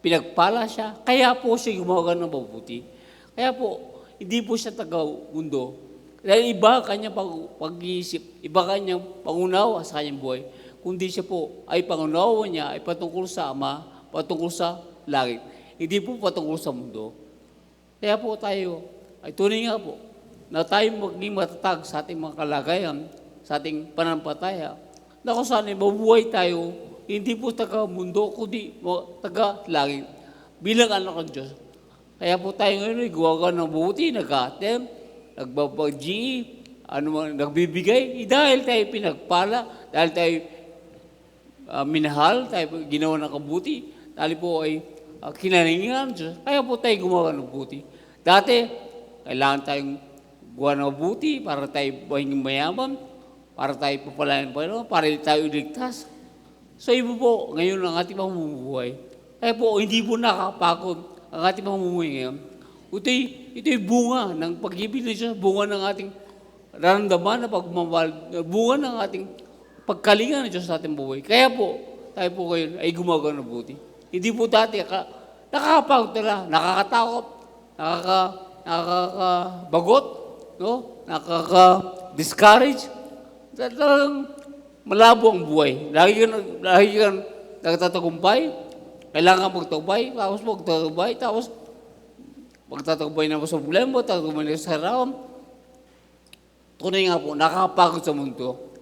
pinagpala siya. Kaya po siya gumawa ng mabuti. Kaya po, hindi po siya taga-mundo. Dahil iba kanyang pag-iisip, iba kanyang pangunawa sa kanyang buhay. Kundi siya po ay pangunawa niya ay patungkol sa Ama, patungkol sa langit. Hindi po patungkol sa mundo. Kaya po tayo, ay tunay nga po, na tayo maging matatag sa ating mga kalagayan, sa ating pananampalataya, na kung saan mabuhay tayo, hindi po taga-mundo, kundi taga-langit. Bilang anak ng Diyos. Kaya po tayo ngayon ay gawa ng buti, nag-atem, nagbabagji, nagbibigay, dahil tayo pinagpala, dahil tayo minahal, tayo ginawa ng kabuti, dahil po ay kinalingan ng Diyos. Kaya po tayo gumawa ng buti. Dati, kailangan tayong gawa ng buti para tayo maging mayaman, para tayo papalayan pa, para tayo iligtas. So, ibo po, ngayon ang ating mamumuhay. Kaya po, hindi po nakakapagod ang ating mamumuhay ngayon. Ito'y bunga ng pag-ibig ng Diyos, bunga ng ating nararamdaman na pagmamahal, bunga ng ating pagkalinga ng Diyos sa ating buhay. Kaya po, tayo po ngayon ay gumagawa ng buti. Hindi po dati, nakakapagod nila, nakakatakot, nakakabagot, no? Nakaka-discourage. Talagang malabo ang buhay. Lagi kang nagtatagumpay, kailangan magtagumpay, tapos magtatagumpay na sa problema, magtatagumpay na sa haram. Tunay nga po, nakakapagod sa mundo.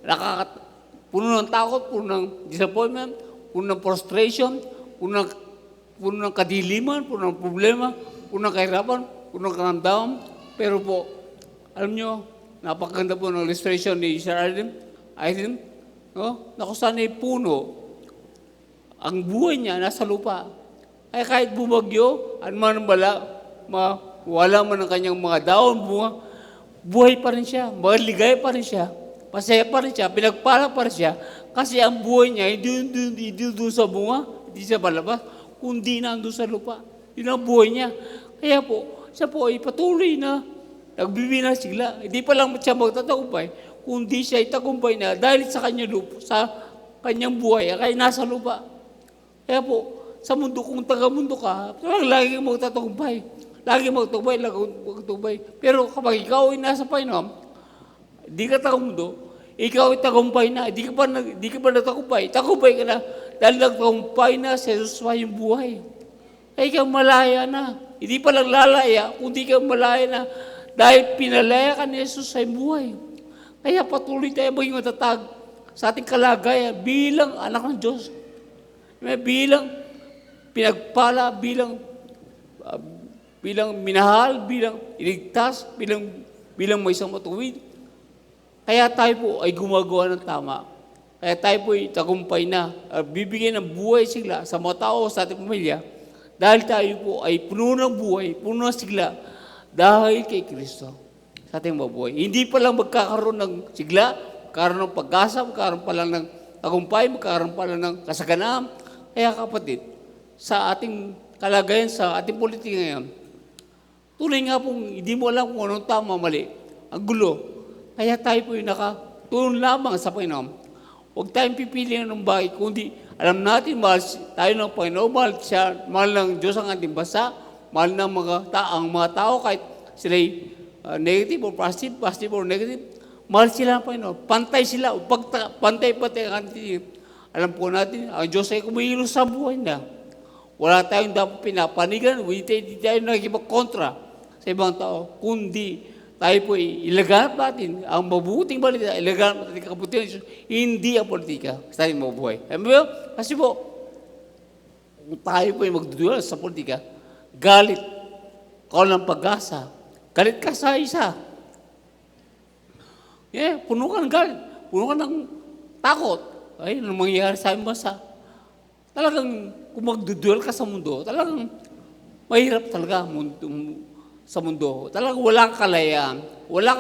Puno ng takot, puno ng disappointment, puno ng frustration, puno ng kadiliman, puno ng problema, puno ng kahirapan, puno ng karamdaman. Pero po, alam nyo, napakaganda po ng illustration ni Sir Aidim, no? Na kung saan ay puno, ang buhay niya nasa lupa. Ay kahit bumagyo, anuman ang wala man ang kanyang mga daon, bunga, buhay pa rin siya, maligay pa rin siya, masaya pa rin siya, pinagpala pa rin siya, kasi ang buhay niya hindi doon sa bunga, hindi sa palabas, kundi nandun sa lupa. Yun ang buhay niya. Kaya po, siya po ay patuloy na nagbibinasigla. Hindi pa lang siya magtatagumpay, kundi siya ay tagumpay na dahil sa kanyang lupa, sa kanyang buhay, kaya nasa lupa. Kaya po, sa mundo, kung taga-mundo ka, lagi kang magtatagumpay. Lagi magtagumpay. Pero kapag ikaw ay nasa Panginoon, di ka taga-mundo, ikaw ay tagumpay na. Di ka pa natagumpay. Tagumpay ka na dahil nagtagumpay na sa Jesus yung buhay. Ay ikaw malaya na. Hindi pa lang lalaya, kundi ka malaya na dahil pinalaya ka ni Jesus sa buhay. Kaya patuloy tayo maging matatag sa ating kalagayan bilang anak ng Diyos. Bilang pinagpala, bilang minahal, bilang iligtas, bilang may isang matuwid. Kaya tayo po ay gumagawa ng tama. Kaya tayo po ay tagumpay na. Bibigyan ng buhay sigla sa mga tao sa ating pamilya. Dahil tayo po ay puno ng buhay, puno ng sigla dahil kay Kristo sa ating mabuhay. Hindi pa lang magkakaroon ng sigla, magkakaroon ng pag-asa, magkakaroon pa lang ng tagumpay, magkakaroon pa lang ng kasaganaan. Kaya kapatid, sa ating kalagayan, sa ating politika ngayon, tunay nga pong hindi mo alam kung anong tama, mali. Ang gulo. Kaya tayo po yung nakatulong lamang sa Panginoon. Huwag tayong pipili ng bagay, kundi alam natin, mahal tayo ng Panginoon, mahal ng Diyos ang ating bansa, mahal ng mga tao, kahit sila'y negative or positive or negative, mahal sila ng Panginoon. Pantay sila, pantay ang ating. Alam po natin, ang Diyos ay kumilos sa buhay na. Wala tayong dapat pinapanigan, hindi tayo nagkipagkontra sa ibang tao, kundi tayo po ilaganap natin ang mabuting balita, ilaganap natin ang kabutihan ng Diyos, hindi ang politika sa ating mabuhay. Kasi po, kung tayo po ay magdudulas sa politika, galit, kawalan ng pag-asa, galit ka sa isa. Puno ka ng galit, puno ka ng takot. Ay, anong mangyayari sa aming bansa? Talagang, kung magduduel ka sa mundo, talagang mahirap talaga sa mundo. Talagang wala kang kalayaan. Wala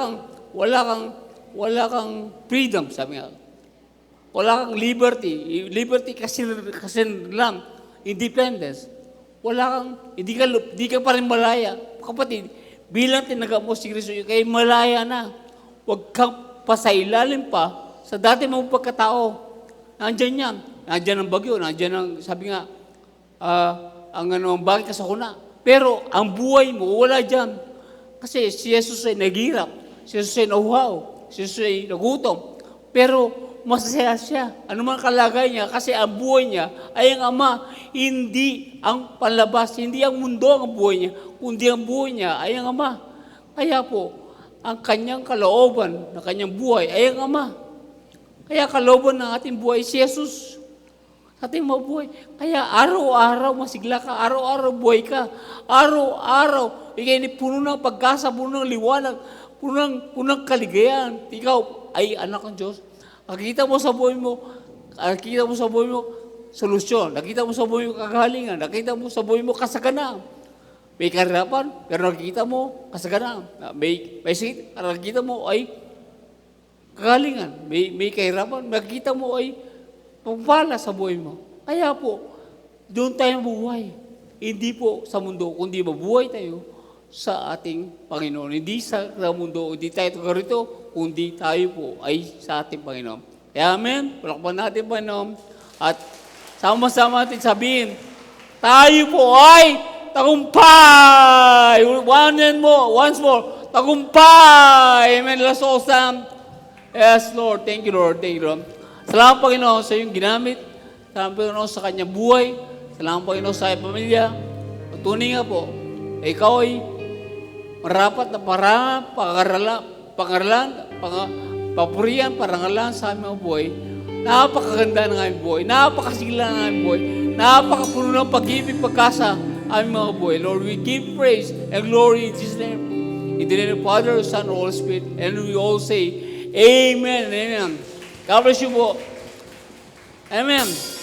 kang freedom, sabi nga. Wala kang liberty. Liberty kasi lang. Independence. Hindi ka pa rin malaya. Kapatid, bilang tinaga mo si Kristo, kayo malaya na. Huwag kang pasailalim pa sa dati mong pagkatao. Nandiyan yan. Nandiyan ang bagyo. Nandiyan ang, sabi nga, ang bagay kasakuna. Pero ang buhay mo, wala dyan. Kasi si Jesus ay naghirap. Si Jesus ay nauhaw. Si Jesus ay nagutom. Pero masaya siya. Ano man kalagay niya. Kasi ang buhay niya ay ang Ama. Hindi ang panlabas. Hindi ang mundo ang buhay niya. Kundi ang buhay niya ay ang Ama. Kaya po, ang kanyang kalooban na kanyang buhay ay ang Ama. Kaya kalooban ng ating buhay si Jesus. Sa ating mabuhay. Kaya araw-araw masigla ka, araw-araw buhay ka, araw-araw ikay puno ng pag-asa, puno ng liwanag, puno ng kaligayahan. Ikaw ay anak ng Diyos. Nakikita mo sa buhay mo, solusyon. Nakita mo sa buhay mo kagalingan. Nakita mo sa buhay mo kasaganaan. May kahirapan, pero nakikita mo kasaganaan. May sakit, nakikita mo ay kagalingan. May kahirapan, nakikita mo ay pagpala sa buhay mo. Kaya po, doon tayo mabuhay. Hindi po sa mundo, kundi mabuhay tayo sa ating Panginoon. Hindi sa mundo, hindi tayo rito, kundi tayo po ay sa ating Panginoon. Kaya amen, palakpan natin Panginoon. At sama-sama natin sabihin, tayo po ay tagumpay! Once more, tagumpay! Amen, let's all stand. Yes, Lord. Thank you, Lord. Thank you, Lord. Salamat, Panginoon, sa iyong ginamit. Salamat, Panginoon, sa kanyang buhay. Salamat Panginoon sa iyong pamilya. Tunay nga po, ikaw ay marapat na papurihan, parangalan sa aming mga buhay. Napakaganda ng aming buhay. Napakasigla ng aming buhay. Napakapuno ng pag-ibig, pagkasa aming mga buhay. Lord, we give praise and glory in Jesus' name. In the name of the Father, Son, and Holy Spirit. And we all say, Amen and Amen. God bless you po. Amen.